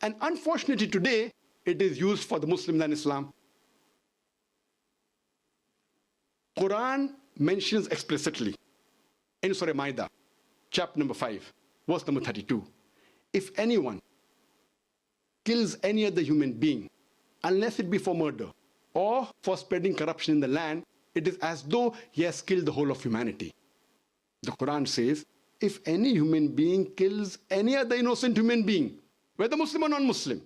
And unfortunately today, it is used for the Muslims and Islam. Quran mentions explicitly in Surah Maida, chapter number 5, verse number 32. If anyone kills any other human being, unless it be for murder or for spreading corruption in the land, it is as though he has killed the whole of humanity. The Quran says, if any human being kills any other innocent human being, whether Muslim or non-Muslim,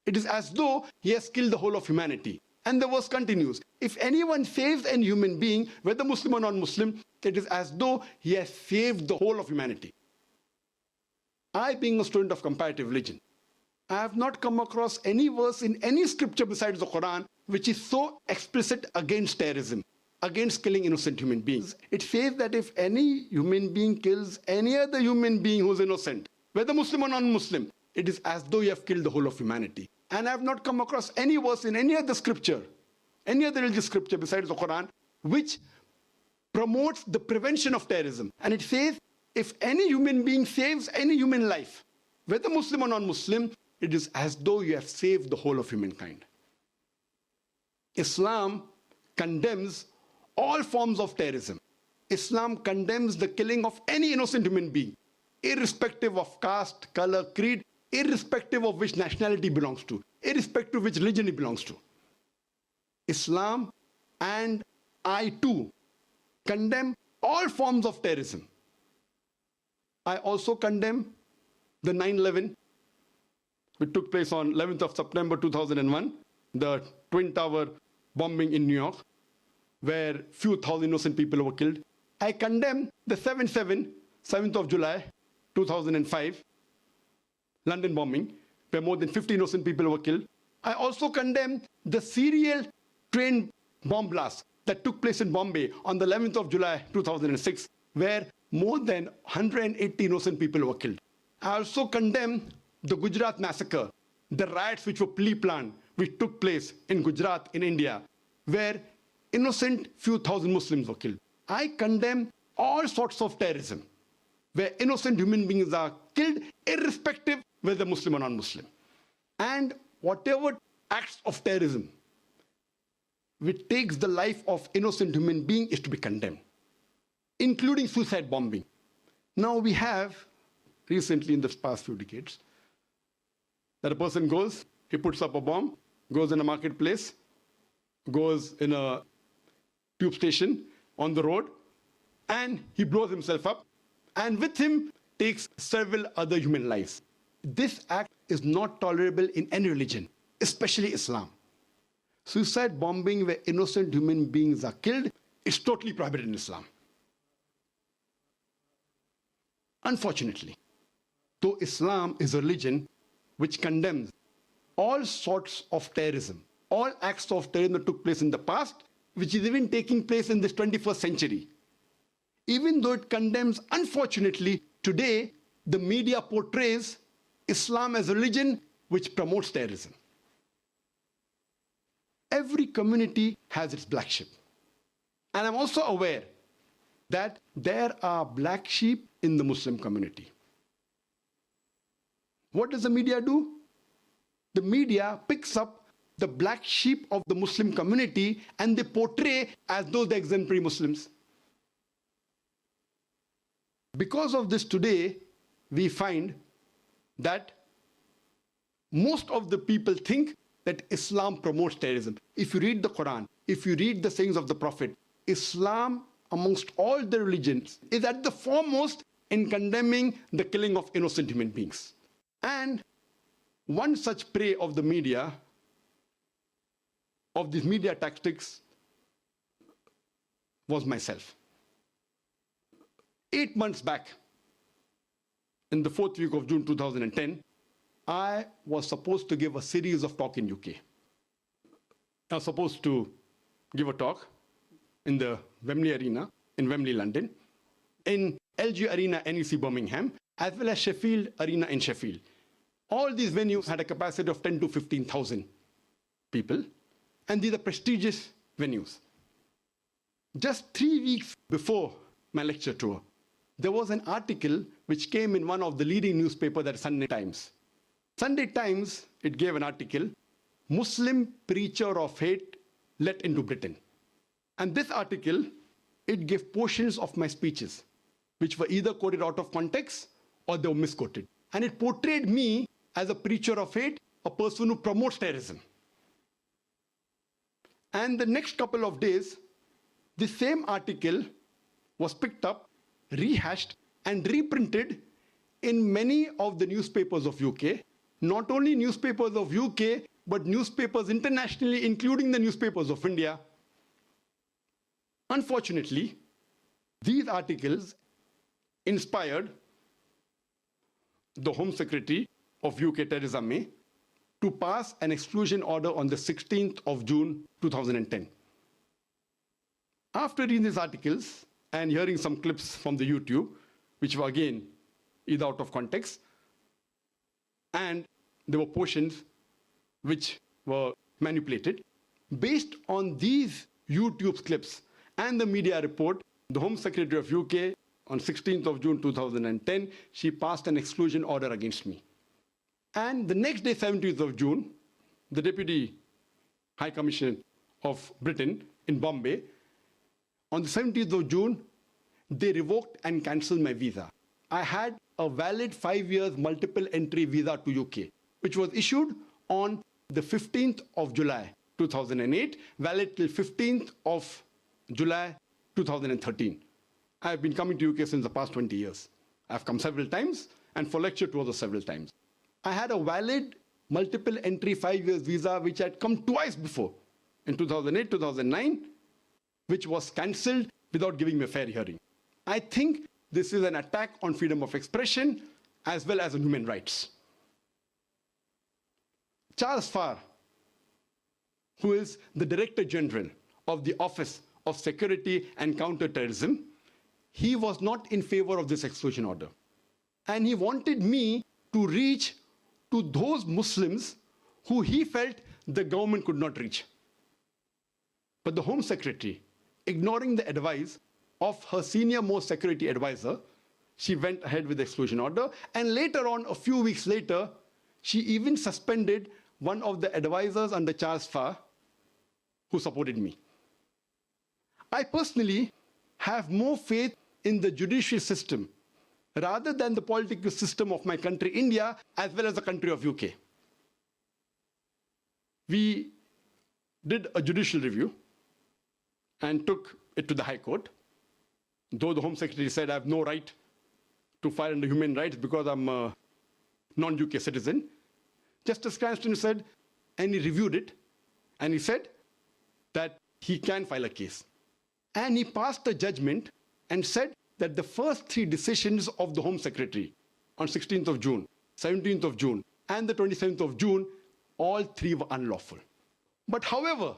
it is as though he has killed the whole of humanity. And the verse continues, if anyone saves any human being, whether Muslim or non-Muslim, it is as though he has saved the whole of humanity. I, being a student of comparative religion, I have not come across any verse in any scripture besides the Quran which is so explicit against terrorism, against killing innocent human beings. It says that if any human being kills any other human being who is innocent, whether Muslim or non-Muslim, it is as though you have killed the whole of humanity. And I have not come across any verse in any other scripture, any other religious scripture besides the Quran, which promotes the prevention of terrorism. And it says, if any human being saves any human life, whether Muslim or non-Muslim, it is as though you have saved the whole of humankind. Islam condemns all forms of terrorism. Islam condemns the killing of any innocent human being, irrespective of caste, color, creed, irrespective of which nationality he belongs to, irrespective of which religion he belongs to. Islam and I too condemn all forms of terrorism. I also condemn the 9/11, which took place on 11th of September 2001, the Twin Tower bombing in New York, where few thousand innocent people were killed. I condemn the 7/7, 7th of July 2005, London bombing, where more than 50 innocent people were killed. I also condemn the serial train bomb blast that took place in Bombay on the 11th of July 2006, where more than 180 innocent people were killed. I also condemn the Gujarat massacre, the riots which were pre-planned, which took place in Gujarat in India, where innocent few thousand Muslims were killed. I condemn all sorts of terrorism, where innocent human beings are killed irrespective whether Muslim or non-Muslim. And whatever acts of terrorism which takes the life of innocent human being is to be condemned, including suicide bombing. Now we have, recently in the past few decades, that a person goes, he puts up a bomb, goes in a marketplace, goes in a tube station on the road, and he blows himself up, and with him takes several other human lives. This act is not tolerable in any religion, especially Islam. Suicide bombing where innocent human beings are killed is totally prohibited in Islam. Unfortunately, though Islam is a religion which condemns all sorts of terrorism, all acts of terrorism that took place in the past, which is even taking place in this 21st century. Even though it condemns, unfortunately, today, the media portrays Islam as a religion which promotes terrorism. Every community has its black sheep. And I'm also aware that there are black sheep in the Muslim community. What does the media do? The media picks up the black sheep of the Muslim community and they portray as though they're exemplary Muslims. Because of this today, we find that most of the people think that Islam promotes terrorism. If you read the Quran, if you read the sayings of the Prophet, Islam, amongst all the religions, is at the foremost in condemning the killing of innocent human beings. And one such prey of the media, of these media tactics, was myself. 8 months back, in the 4th week of June 2010, I was supposed to give a series of talks in UK. I was supposed to give a talk in the Wembley Arena in Wembley, London, in LG Arena, NEC Birmingham, as well as Sheffield Arena in Sheffield. All these venues had a capacity of 10 to 15,000 people, and these are prestigious venues. Just 3 weeks before my lecture tour, there was an article which came in one of the leading newspapers, that is Sunday Times. Sunday Times, it gave an article, Muslim preacher of hate let into Britain. And this article, it gave portions of my speeches, which were either quoted out of context or they were misquoted. And it portrayed me as a preacher of hate, a person who promotes terrorism. And the next couple of days, the same article was picked up, rehashed, and reprinted in many of the newspapers of UK. Not only newspapers of UK, but newspapers internationally, including the newspapers of India. Unfortunately, these articles inspired the Home Secretary of UK, Theresa May, to pass an exclusion order on the 16th of June 2010. After reading these articles and hearing some clips from the YouTube, which were again either out of context, and there were portions which were manipulated. Based on these YouTube clips and the media report, the Home Secretary of UK, on 16th of June 2010, she passed an exclusion order against me. And the next day, 17th of June, the Deputy High Commissioner of Britain in Bombay, on the 17th of June, they revoked and cancelled my visa. I had a valid 5 years multiple entry visa to UK, which was issued on the 15th of July 2008, valid till 15th of July 2013. I have been coming to UK since the past 20 years. I've come several times, and for lecture tours several times. I had a valid multiple entry 5 years visa, which had come twice before, in 2008, 2009, which was cancelled without giving me a fair hearing. I think this is an attack on freedom of expression as well as on human rights. Charles Farr, who is the Director General of the Office of Security and Counterterrorism, he was not in favor of this exclusion order. And he wanted me to reach to those Muslims who he felt the government could not reach. But the Home Secretary, ignoring the advice of her senior most security advisor, she went ahead with the exclusion order. And later on, a few weeks later, she even suspended one of the advisors under Charles Farr who supported me. I personally have more faith in the judicial system rather than the political system of my country, India, as well as the country of UK. We did a judicial review and took it to the High Court. Though the Home Secretary said I have no right to file under human rights because I'm a non-UK citizen, Justice Cranston said, and he reviewed it, and he said that he can file a case. And he passed a judgment and said that the first 3 decisions of the Home Secretary on 16th of June, 17th of June, and the 27th of June, all 3 were unlawful. But however,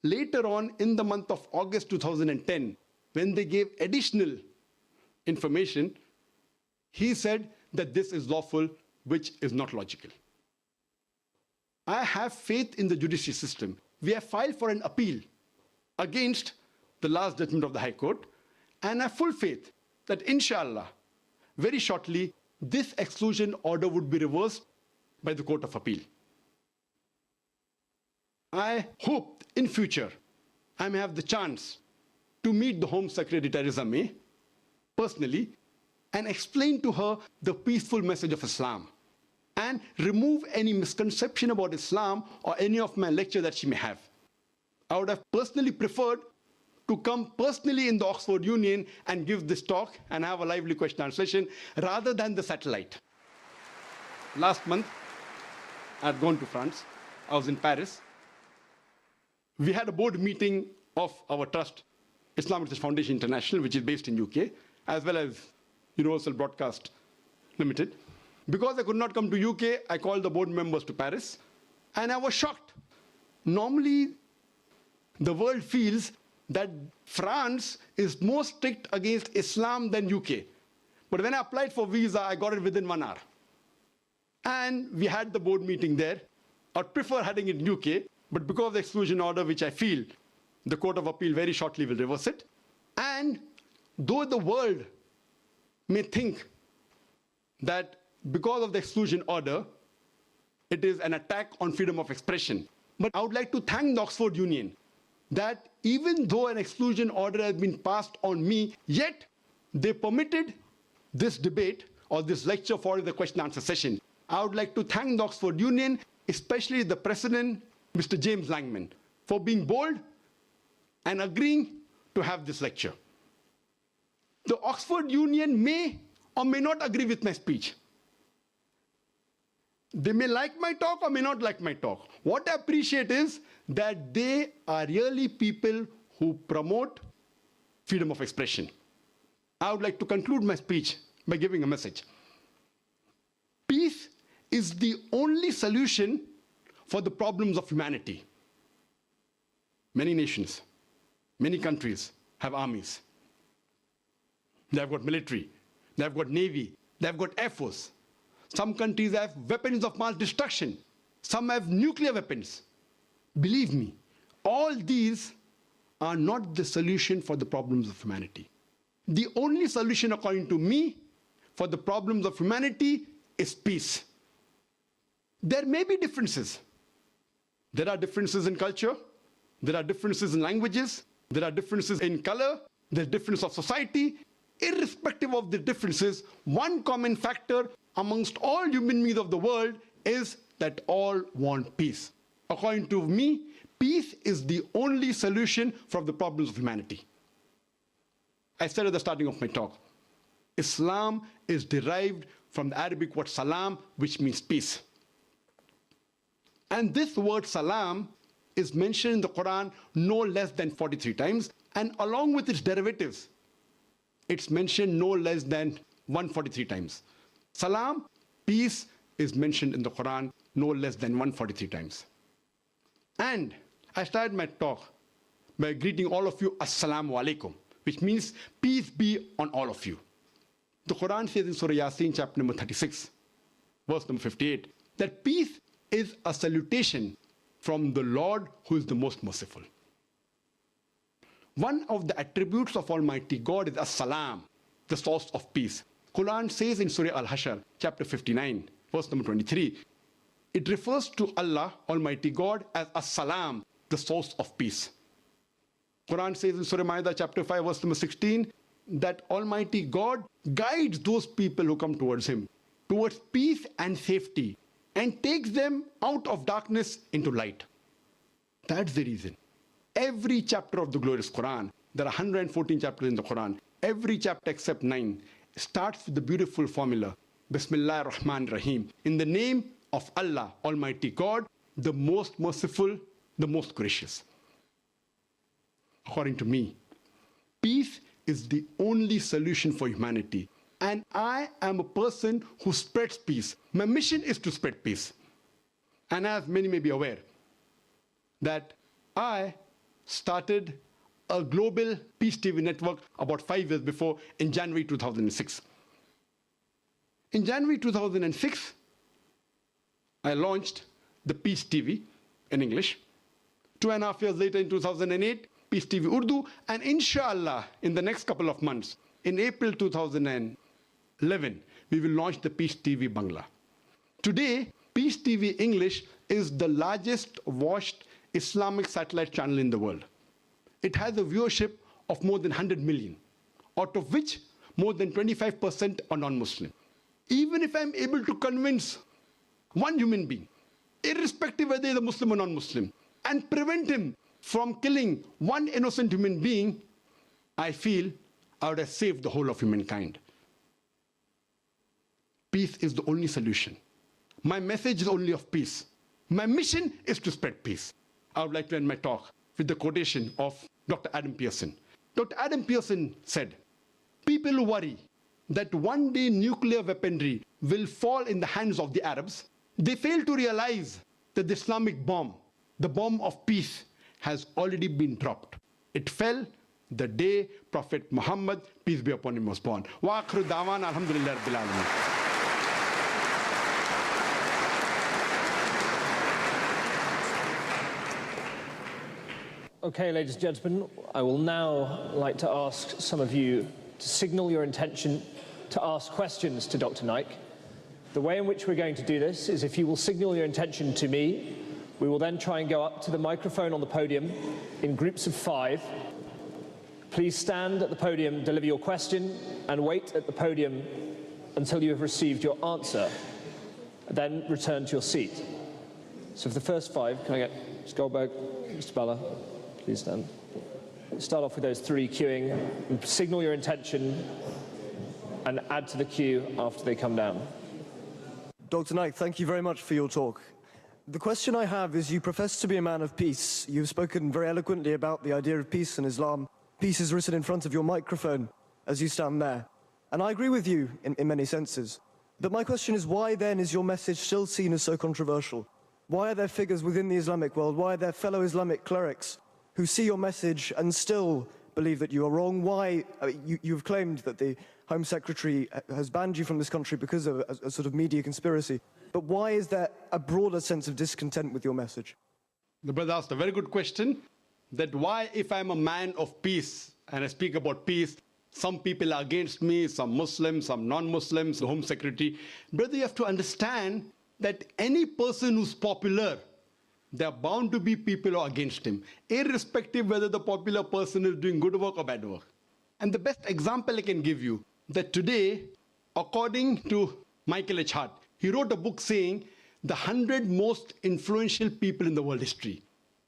later on in the month of August 2010, when they gave additional information, he said that this is lawful, which is not logical. I have faith in the judicial system. We have filed for an appeal against the last judgment of the High Court, and I have full faith that inshallah, very shortly, this exclusion order would be reversed by the Court of Appeal. I hope in future I may have the chance to meet the Home Secretary Theresa May personally and explain to her the peaceful message of Islam and remove any misconception about Islam or any of my lecture that she may have. I would have personally preferred to come personally in the Oxford Union and give this talk and have a lively question and answer session rather than the satellite. Last month, I had gone to France. I was in Paris. We had a board meeting of our trust, Islamic Research Foundation International, which is based in UK, as well as Universal Broadcast Limited. Because I could not come to UK, I called the board members to Paris, and I was shocked. Normally, the world feels that France is more strict against Islam than UK. But when I applied for visa, I got it within 1 hour. And we had the board meeting there. I'd prefer having it in UK, but because of the exclusion order, which I feel the Court of Appeal very shortly will reverse it. And though the world may think that because of the exclusion order, it is an attack on freedom of expression. But I would like to thank the Oxford Union that even though an exclusion order has been passed on me, yet they permitted this debate or this lecture for the question and answer session. I would like to thank the Oxford Union, especially the president, Mr. James Langman, for being bold and agreeing to have this lecture. The Oxford Union may or may not agree with my speech. They may like my talk or may not like my talk. What I appreciate is that they are really people who promote freedom of expression. I would like to conclude my speech by giving a message. Peace is the only solution for the problems of humanity. Many nations, many countries have armies. They have got military, they have got navy, they have got air force. Some countries have weapons of mass destruction. Some have nuclear weapons. Believe me, all these are not the solution for the problems of humanity. The only solution, according to me, for the problems of humanity is peace. There may be differences. There are differences in culture. There are differences in languages. There are differences in color. There's difference of society. Irrespective of the differences, one common factor amongst all human beings of the world is that all want peace. According to me, peace is the only solution for the problems of humanity. I said at the starting of my talk, Islam is derived from the Arabic word salam, which means peace. And this word salam is mentioned in the Quran no less than 43 times, and along with its derivatives, it's mentioned no less than 143 times. Salam, peace, is mentioned in the Quran no less than 143 times. And I started my talk by greeting all of you, Assalamu alaikum, which means peace be on all of you. The Quran says in Surah Yasin, chapter number 36, verse number 58, that peace is a salutation from the Lord who is the most merciful. One of the attributes of Almighty God is As-Salam, the source of peace. Quran says in Surah Al-Hashr, chapter 59, verse number 23, it refers to Allah, Almighty God, as As-Salam, the source of peace. Quran says in Surah Ma'idah, chapter 5, verse number 16, that Almighty God guides those people who come towards Him, towards peace and safety, and takes them out of darkness into light. That's the reason. Every chapter of the glorious Quran, there are 114 chapters in the Quran, every chapter except 9 starts with the beautiful formula, Bismillah ar-Rahman ar-Rahim, in the name of Allah, Almighty God, the most merciful, the most gracious. According to me, peace is the only solution for humanity. And I am a person who spreads peace. My mission is to spread peace. And as many may be aware, that I started a global Peace TV network about 5 years before in January 2006. In January 2006, I launched the Peace TV in English. 2.5 years later in 2008, Peace TV Urdu, and inshallah, in the next couple of months, in April 2011, we will launch the Peace TV Bangla. Today, Peace TV English is the largest watched Islamic satellite channel in the world. It has a viewership of more than 100 million, out of which more than 25% are non-Muslim. Even if I'm able to convince one human being, irrespective whether he's a Muslim or non-Muslim, and prevent him from killing one innocent human being, I feel I would have saved the whole of humankind. Peace is the only solution. My message is only of peace. My mission is to spread peace. I would like to end my talk with the quotation of Dr. Adam Pearson. Dr. Adam Pearson said, people worry that one day nuclear weaponry will fall in the hands of the Arabs. They fail to realize that the Islamic bomb, the bomb of peace, has already been dropped. It fell the day Prophet Muhammad, peace be upon him, was born. Wa akhiru da'wana alhamdulillah rabbil alamin. Okay, ladies and gentlemen, I will now like to ask some of you to signal your intention to ask questions to Dr. Naik. The way in which we're going to do this is if you will signal your intention to me, we will then try and go up to the microphone on the podium in groups of 5. Please stand at the podium, deliver your question, and wait at the podium until you have received your answer. Then return to your seat. So for the first 5, can I get Mr. Goldberg, Mr. Balla, please stand. Start off with those 3 queuing, and signal your intention, and add to the queue after they come down. Dr. Naik, thank you very much for your talk. The question I have is, you profess to be a man of peace. You've spoken very eloquently about the idea of peace in Islam. Peace is written in front of your microphone as you stand there. And I agree with you in many senses. But my question is, why then is your message still seen as so controversial? Why are there figures within the Islamic world, why are there fellow Islamic clerics who see your message and still believe that you are wrong? Why, you've claimed that the Home Secretary has banned you from this country because of a sort of media conspiracy. But why is there a broader sense of discontent with your message? The brother asked a very good question, that why, if I'm a man of peace and I speak about peace, some people are against me, some Muslims, some non-Muslims, the Home Secretary. Brother, you have to understand that any person who's popular, there are bound to be people who are against him, irrespective whether the popular person is doing good work or bad work. And the best example I can give you, that today, according to Michael H. Hart, he wrote a book saying the 100 most influential people in the world history.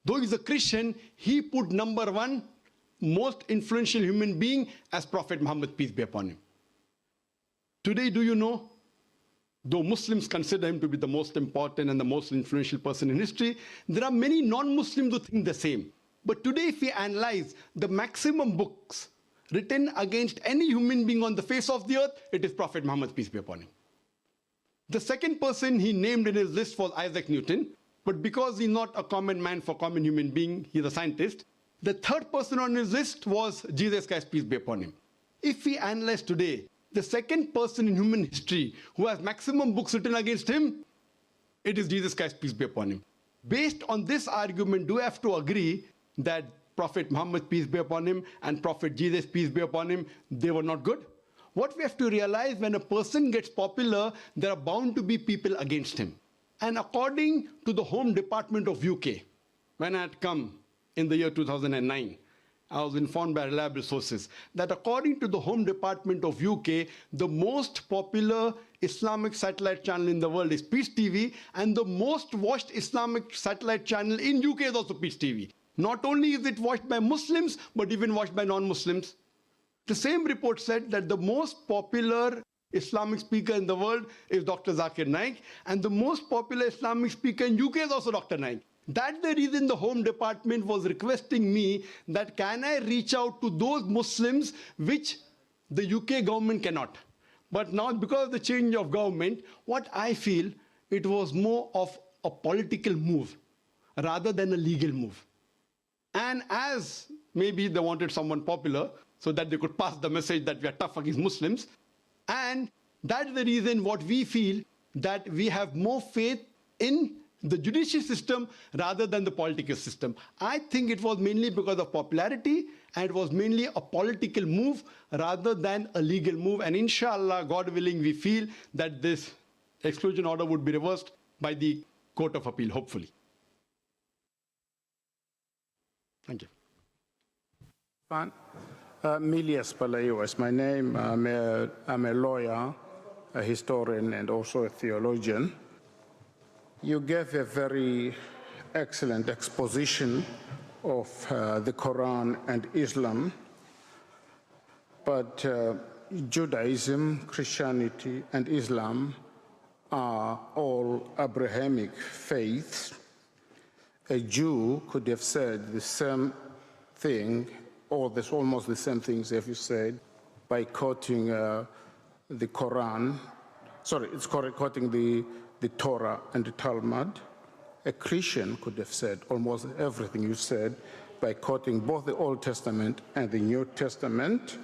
Though he's a Christian, he put number 1 most influential human being as Prophet Muhammad, peace be upon him. Today, do you know, though Muslims consider him to be the most important and the most influential person in history, there are many non-Muslims who think the same. But today, if we analyze the maximum books written against any human being on the face of the earth, it is Prophet Muhammad, peace be upon him. The second person he named in his list was Isaac Newton, but because he's not a common man for common human being, he's a scientist. The third person on his list was Jesus Christ, peace be upon him. If we analyze today, the second person in human history who has maximum books written against him, it is Jesus Christ, peace be upon him. Based on this argument, do we have to agree that Prophet Muhammad, peace be upon him, and Prophet Jesus, peace be upon him, they were not good? What we have to realize, when a person gets popular, there are bound to be people against him. And according to the Home Department of UK, when I had come in the year 2009, I was informed by reliable sources that according to the Home Department of UK, the most popular Islamic satellite channel in the world is Peace TV, and the most watched Islamic satellite channel in UK is also Peace TV. Not only is it watched by Muslims, but even watched by non-Muslims. The same report said that the most popular Islamic speaker in the world is Dr. Zakir Naik, and the most popular Islamic speaker in UK is also Dr. Naik. That's the reason the Home Department was requesting me that can I reach out to those Muslims which the UK government cannot. But now, because of the change of government, what I feel, it was more of a political move rather than a legal move. And as maybe they wanted someone popular so that they could pass the message that we are tough against Muslims, and that's the reason what we feel, that we have more faith in the judicial system rather than the political system. I think it was mainly because of popularity, and it was mainly a political move rather than a legal move. And inshallah, God willing, we feel that this exclusion order would be reversed by the Court of Appeal, hopefully. Thank you. Milias Palaio is my name. I'm a lawyer, a historian, and also a theologian. You gave a very excellent exposition of the Quran and Islam, but Judaism, Christianity, and Islam are all Abrahamic faiths. A Jew could have said the same thing, or there's almost the same things if you said, by quoting the Quran. Sorry, it's quoting the Torah and the Talmud. A Christian could have said almost everything you said by quoting both the Old Testament and the New Testament.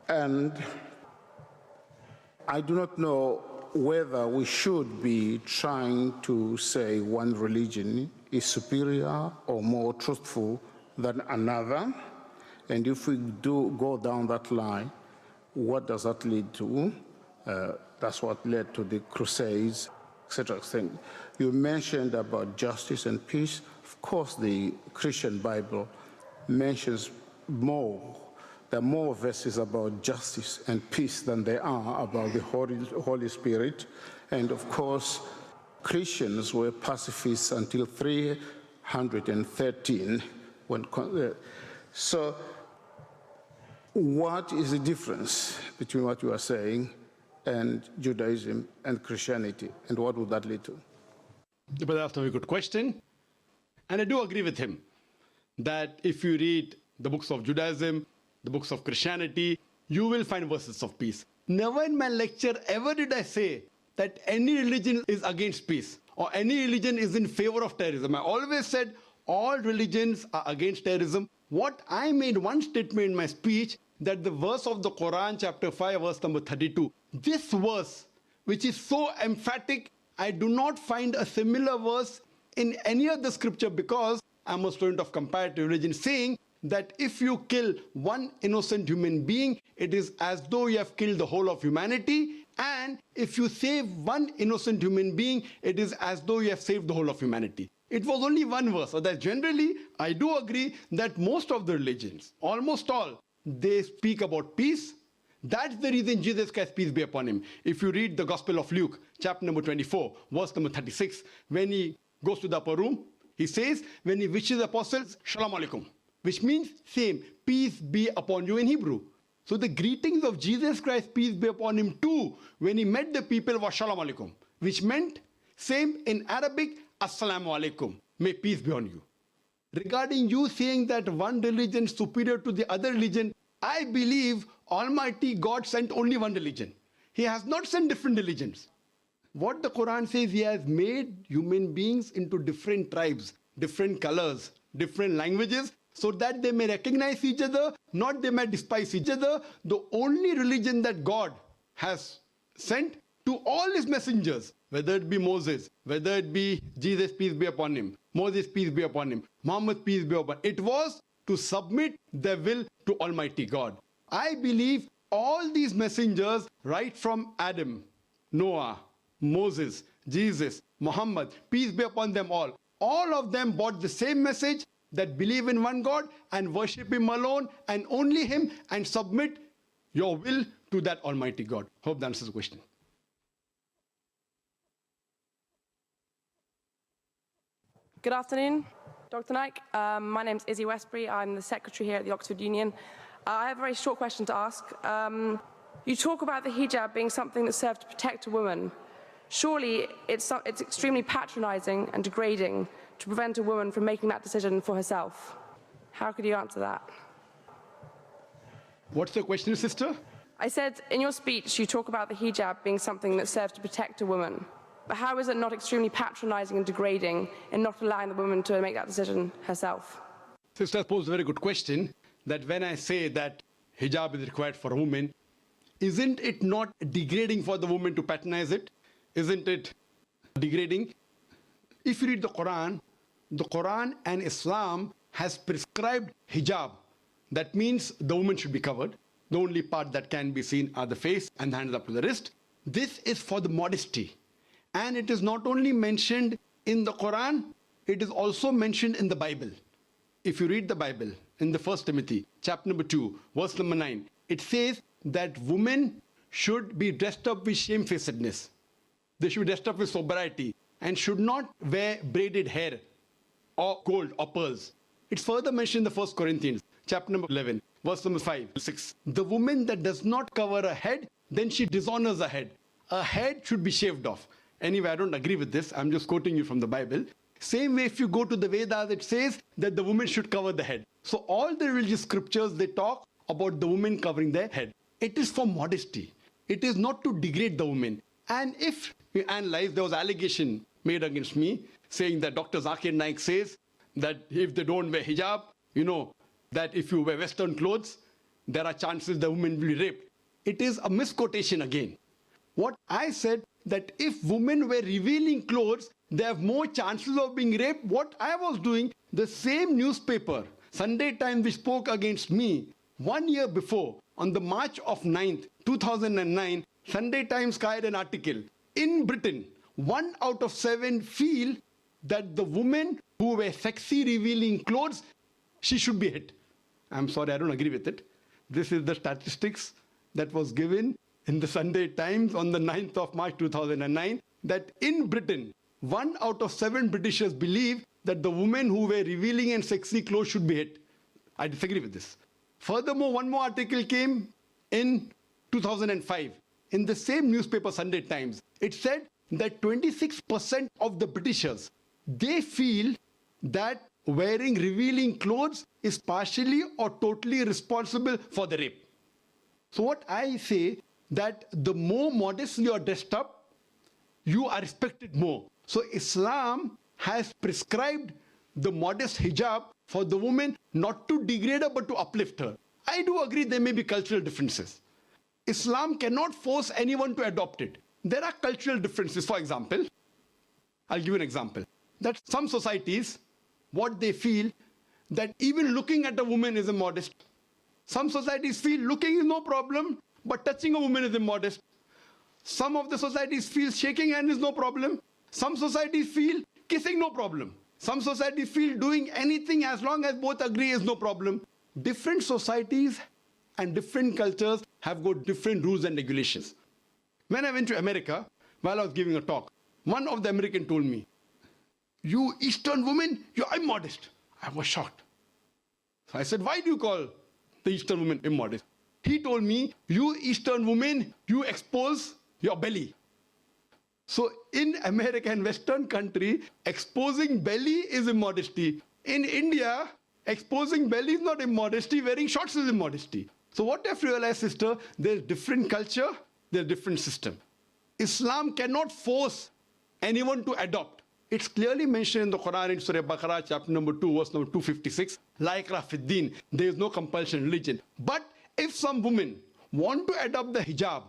And I do not know whether we should be trying to say one religion is superior or more truthful than another. And if we do go down that line, what does that lead to? That's what led to the Crusades, etc. You mentioned about justice and peace. Of course, the Christian Bible mentions more. There are more verses about justice and peace than there are about the Holy Spirit. And of course, Christians were pacifists until 313. So what is the difference between what you are saying and Judaism and Christianity, and what would that lead to? But that's a very good question. And I do agree with him that if you read the books of Judaism, the books of Christianity, you will find verses of peace. Never in my lecture ever did I say that any religion is against peace or any religion is in favor of terrorism. I always said all religions are against terrorism. What I made one statement in my speech, that the verse of the Quran, chapter 5, verse number 32, this verse, which is so emphatic, I do not find a similar verse in any other scripture, because I'm a student of comparative religion, saying that if you kill one innocent human being, it is as though you have killed the whole of humanity. And if you save one innocent human being, it is as though you have saved the whole of humanity. It was only one verse. So that generally, I do agree that most of the religions, almost all, they speak about peace. That's the reason Jesus Christ, peace be upon him. If you read the Gospel of Luke, chapter number 24, verse number 36, when he goes to the upper room, he says, when he wishes the apostles, Shalom Alaikum, which means same, peace be upon you in Hebrew. So the greetings of Jesus Christ, peace be upon him too, when he met the people, was Shalom Alaikum, which meant same in Arabic, Assalamu Alaikum, may peace be on you. Regarding you saying that one religion is superior to the other religion, I believe Almighty God sent only one religion. He has not sent different religions. What the Quran says, he has made human beings into different tribes, different colors, different languages, so that they may recognize each other, not they may despise each other. The only religion that God has sent to all his messengers, whether it be Moses, whether it be Jesus, peace be upon him, Moses, peace be upon him, Muhammad, peace be upon him, it was to submit their will to Almighty God. I believe all these messengers, right from Adam, Noah, Moses, Jesus, Muhammad, peace be upon them all of them brought the same message, that believe in one God and worship Him alone and only Him, and submit your will to that Almighty God. Hope that answers the question. Good afternoon, Dr. Naik. My name's Izzy Westbury. I'm the secretary here at the Oxford Union. I have a very short question to ask. You talk about the hijab being something that served to protect a woman. Surely it's extremely patronizing and degrading to prevent a woman from making that decision for herself. How could you answer that? What's the question, sister? I said, in your speech, you talk about the hijab being something that serves to protect a woman. But how is it not extremely patronizing and degrading in not allowing the woman to make that decision herself? Sister posed a very good question, that when I say that hijab is required for a woman, isn't it not degrading for the woman to patronize it? Isn't it degrading? If you read the Quran and Islam has prescribed hijab. That means the woman should be covered. The only part that can be seen are the face and the hands up to the wrist. This is for the modesty. And it is not only mentioned in the Quran, it is also mentioned in the Bible. If you read the Bible in the 1 Timothy, chapter number 2, verse number 9, it says that women should be dressed up with shamefacedness. They should be dressed up with sobriety and should not wear braided hair or gold or pearls. It's further mentioned in the 1 Corinthians, chapter number 11, verse number 5, 6. The woman that does not cover her head, then she dishonors her head. Her head should be shaved off. Anyway, I don't agree with this. I'm just quoting you from the Bible. Same way, if you go to the Vedas, it says that the woman should cover the head. So all the religious scriptures, they talk about the woman covering their head. It is for modesty. It is not to degrade the woman. And if we analyze, there was allegation made against me saying that Dr. Zakir Naik says that if they don't wear hijab, that if you wear Western clothes, there are chances the woman will be raped. It is a misquotation again. What I said, that if women wear revealing clothes, they have more chances of being raped. What I was doing, the same newspaper, Sunday Times, which spoke against me 1 year before, on the March of 9th, 2009, Sunday Times carried an article. In Britain, 1 out of 7 feel that the women who wear sexy revealing clothes, she should be hit. I'm sorry, I don't agree with it. This is the statistics that was given in the Sunday Times on the 9th of March 2009, that in Britain, 1 out of 7 Britishers believe that the women who wear revealing and sexy clothes should be hit. I disagree with this. Furthermore, one more article came in 2005 in the same newspaper, Sunday Times. It said that 26% of the Britishers, they feel that wearing revealing clothes is partially or totally responsible for the rape. So what I say, that the more modestly you are dressed up, you are respected more. So Islam has prescribed the modest hijab for the woman, not to degrade her but to uplift her. I do agree there may be cultural differences. Islam cannot force anyone to adopt it. There are cultural differences. For example, I'll give you an example. That some societies, what they feel, that even looking at a woman is immodest. Some societies feel looking is no problem, but touching a woman is immodest. Some of the societies feel shaking hand is no problem. Some societies feel kissing no problem. Some societies feel doing anything as long as both agree is no problem. Different societies and different cultures have got different rules and regulations. When I went to America, while I was giving a talk, one of the Americans told me, "You Eastern women, you're immodest." I was shocked. So I said, "Why do you call the Eastern woman immodest?" He told me, "You Eastern women, you expose your belly." So in America and Western country, exposing belly is immodesty. In India, exposing belly is not immodesty, wearing shorts is immodesty. So what I've realized, sister, there's different culture, there's different system. Islam cannot force anyone to adopt. It's clearly mentioned in the Quran in Surah Baqarah, chapter number 2, verse number 256, La ikrah fid din, there is no compulsion in religion. But if some women want to adopt the hijab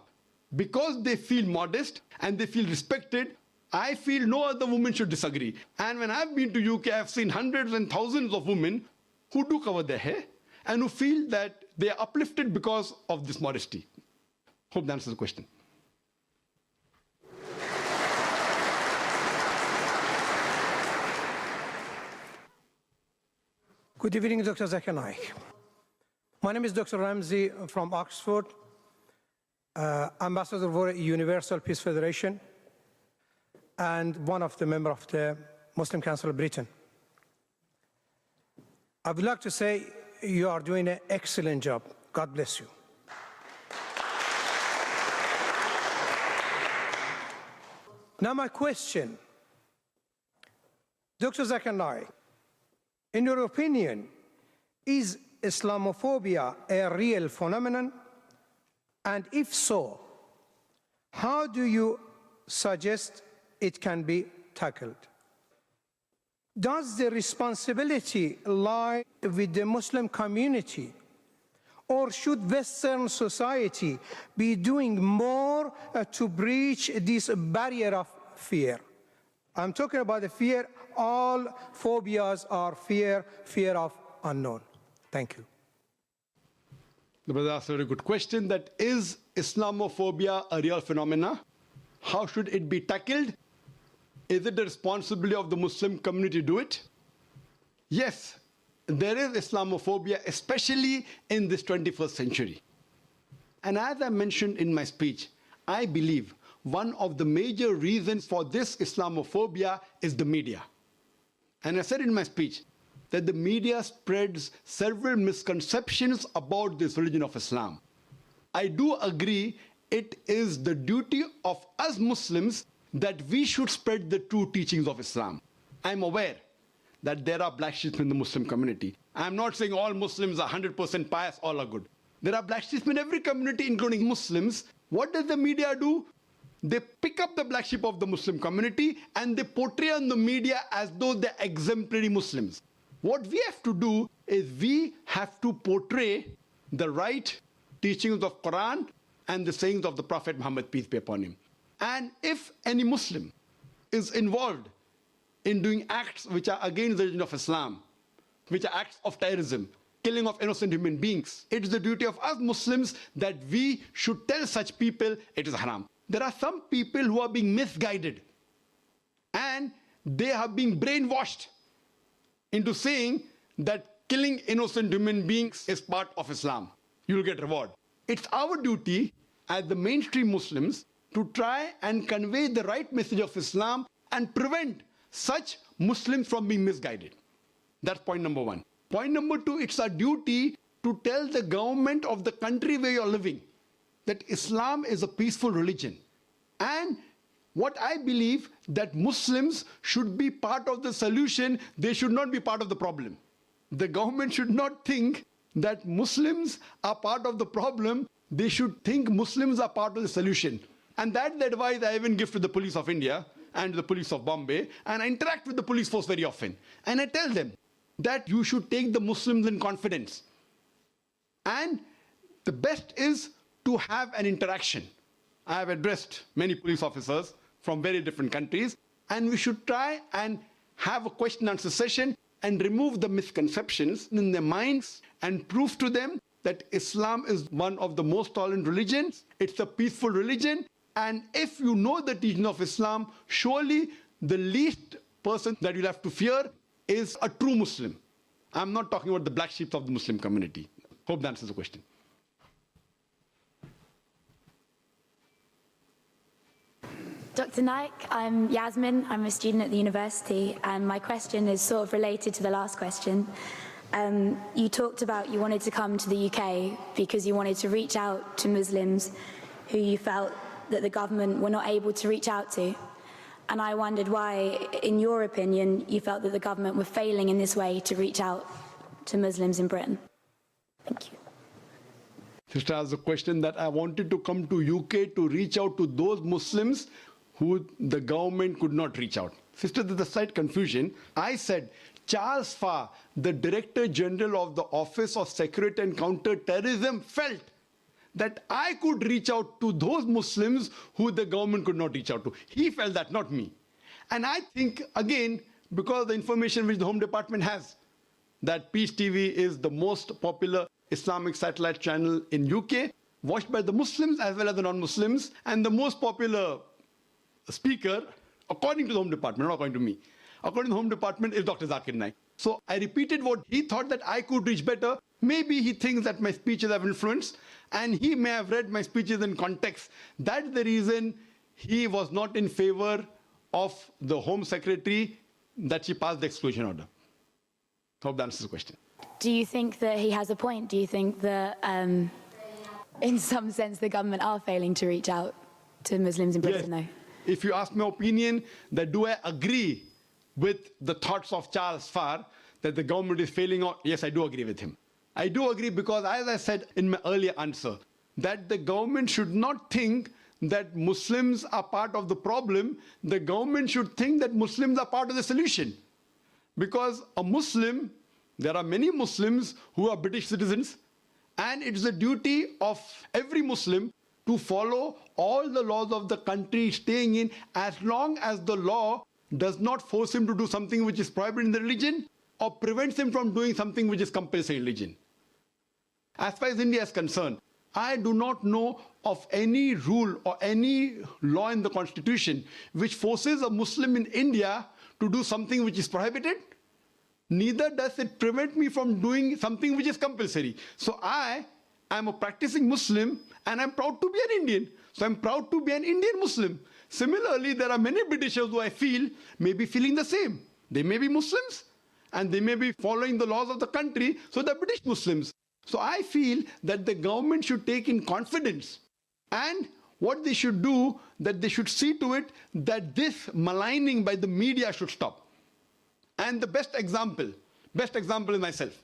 because they feel modest and they feel respected, I feel no other woman should disagree. And when I've been to UK, I've seen hundreds and thousands of women who do cover their hair and who feel that They are uplifted because of this modesty. Hope that answers the question. Good evening, Dr. Zakir Naik. My name is Dr. Ramzi from Oxford, ambassador for Universal Peace Federation, and one of the members of the Muslim Council of Britain. I would like to say you are doing an excellent job. God bless you. Now my question, Dr. Zakir Naik, in your opinion, is Islamophobia a real phenomenon? And if so, how do you suggest it can be tackled? Does the responsibility lie with the Muslim community, or should Western society be doing more to breach this barrier of fear? I'm talking about the fear. All phobias are fear of unknown. Thank you. The brother asked a very good question, that is Islamophobia a real phenomena? How should it be tackled? Is it the responsibility of the Muslim community to do it? Yes, there is Islamophobia, especially in this 21st century. And as I mentioned in my speech, I believe one of the major reasons for this Islamophobia is the media. And I said in my speech that the media spreads several misconceptions about this religion of Islam. I do agree it is the duty of us Muslims that we should spread the true teachings of Islam. I'm aware that there are black sheep in the Muslim community. I'm not saying all Muslims are 100% pious, all are good. There are black sheep in every community, including Muslims. What does the media do? They pick up the black sheep of the Muslim community and they portray on the media as though they're exemplary Muslims. What we have to do is we have to portray the right teachings of Quran and the sayings of the Prophet Muhammad, peace be upon him. And if any Muslim is involved in doing acts which are against the religion of Islam, which are acts of terrorism, killing of innocent human beings, it is the duty of us Muslims that we should tell such people it is haram. There are some people who are being misguided and they are being brainwashed into saying that killing innocent human beings is part of Islam. You will get reward. It's our duty as the mainstream Muslims to try and convey the right message of Islam and prevent such Muslims from being misguided. That's point number one. Point number two, it's our duty to tell the government of the country where you're living that Islam is a peaceful religion. And what I believe that Muslims should be part of the solution, they should not be part of the problem. The government should not think that Muslims are part of the problem, they should think Muslims are part of the solution. And that's the advice I even give to the police of India and the police of Bombay, and I interact with the police force very often. And I tell them that you should take the Muslims in confidence. And the best is to have an interaction. I have addressed many police officers from very different countries, and we should try and have a question and answer session and remove the misconceptions in their minds and prove to them that Islam is one of the most tolerant religions, it's a peaceful religion, and if you know the teaching of Islam, surely the least person that you'll have to fear is a true Muslim. I'm not talking about the black sheep of the Muslim community. Hope that answers the question. Dr. Naik, I'm Yasmin. I'm a student at the university, and my question is sort of related to the last question. You talked about you wanted to come to the UK because you wanted to reach out to Muslims who you felt that the government were not able to reach out to. And I wondered why, in your opinion, you felt that the government were failing in this way to reach out to Muslims in Britain. Thank you. Sister asked the question that I wanted to come to UK to reach out to those Muslims who the government could not reach out. Sister, there's a slight confusion. I said Charles Farr, the Director General of the Office of Security and Counter-Terrorism, felt that I could reach out to those Muslims who the government could not reach out to. He felt that, not me. And I think, again, because of the information which the Home Department has, that Peace TV is the most popular Islamic satellite channel in UK, watched by the Muslims as well as the non-Muslims, and the most popular speaker, according to the Home Department, not according to me, according to the Home Department, is Dr. Zakir Naik. So I repeated what he thought that I could reach better. Maybe he thinks that my speeches have influence, and he may have read my speeches in context. That's the reason he was not in favor of the Home Secretary that she passed the exclusion order. Hope that answers the question. Do you think that he has a point? Do you think that, in some sense, the government are failing to reach out to Muslims in Britain, though? If you ask my opinion, that do I agree with the thoughts of Charles Farr that the government is failing on? Yes, I do agree with him. I do agree because, as I said in my earlier answer, that the government should not think that Muslims are part of the problem. The government should think that Muslims are part of the solution. Because a Muslim, there are many Muslims who are British citizens, and it's the duty of every Muslim to follow all the laws of the country staying in, as long as the law does not force him to do something which is prohibited in the religion or prevents him from doing something which is compulsory in religion. As far as India is concerned, I do not know of any rule or any law in the constitution which forces a Muslim in India to do something which is prohibited. Neither does it prevent me from doing something which is compulsory. So I am a practicing Muslim and I'm proud to be an Indian. So I'm proud to be an Indian Muslim. Similarly, there are many Britishers who I feel may be feeling the same. They may be Muslims and they may be following the laws of the country, so they're British Muslims. So I feel that the government should take in confidence, and what they should do, that they should see to it that this maligning by the media should stop. And the best example is myself.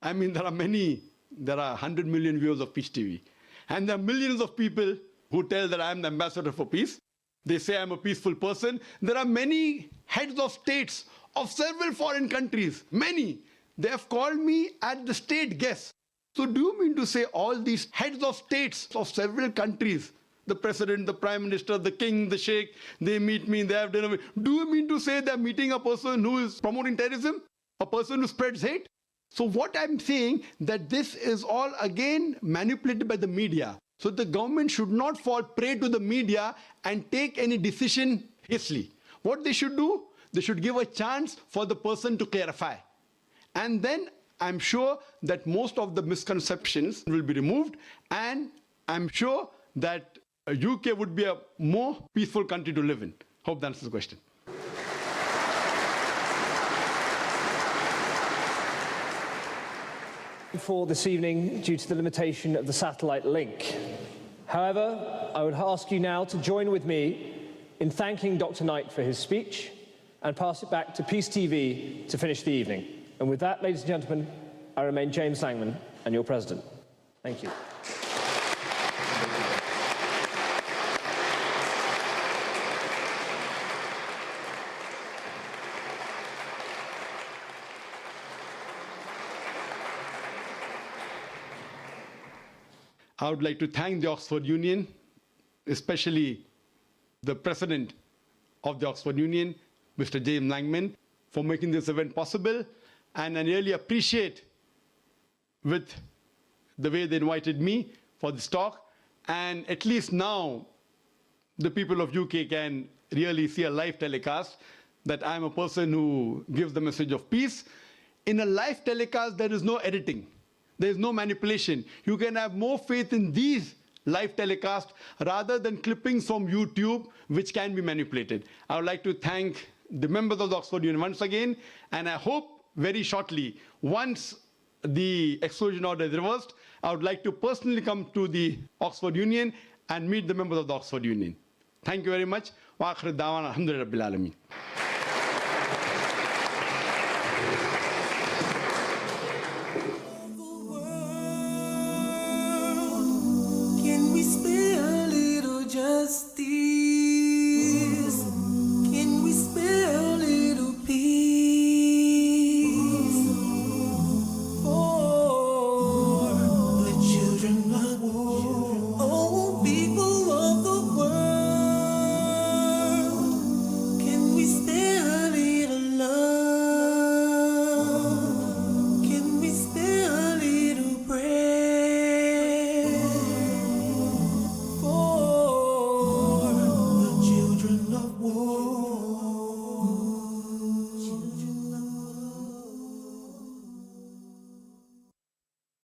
I mean, there are 100 million viewers of Peace TV. And there are millions of people who tell that I am the ambassador for peace. They say I'm a peaceful person. There are many heads of states of several foreign countries, many. They have called me at the state guest. So do you mean to say all these heads of states of several countries, the president, the prime minister, the king, the sheikh, they meet me, they have dinner with me. Do you mean to say they're meeting a person who is promoting terrorism? A person who spreads hate? So what I'm saying, that this is all again manipulated by the media. So the government should not fall prey to the media and take any decision hastily. What they should do, they should give a chance for the person to clarify. And then I'm sure that most of the misconceptions will be removed, and I'm sure that UK would be a more peaceful country to live in. Hope that answers the question. For this evening, due to the limitation of the satellite link. However, I would ask you now to join with me in thanking Dr. Naik for his speech and pass it back to Peace TV to finish the evening. And with that, ladies and gentlemen, I remain James Langman and your president. Thank you. I would like to thank the Oxford Union, especially the president of the Oxford Union, Mr. James Langman, for making this event possible. And I really appreciate with the way they invited me for this talk. And at least now, the people of UK can really see a live telecast that I'm a person who gives the message of peace. In a live telecast, there is no editing. There is no manipulation. You can have more faith in these live telecasts rather than clippings from YouTube, which can be manipulated. I would like to thank the members of the Oxford Union once again, and I hope very shortly, once the exclusion order is reversed, I would like to personally come to the Oxford Union and meet the members of the Oxford Union. Thank you very much. Wa akhir da'wana alhamdulillahi rabbil alameen.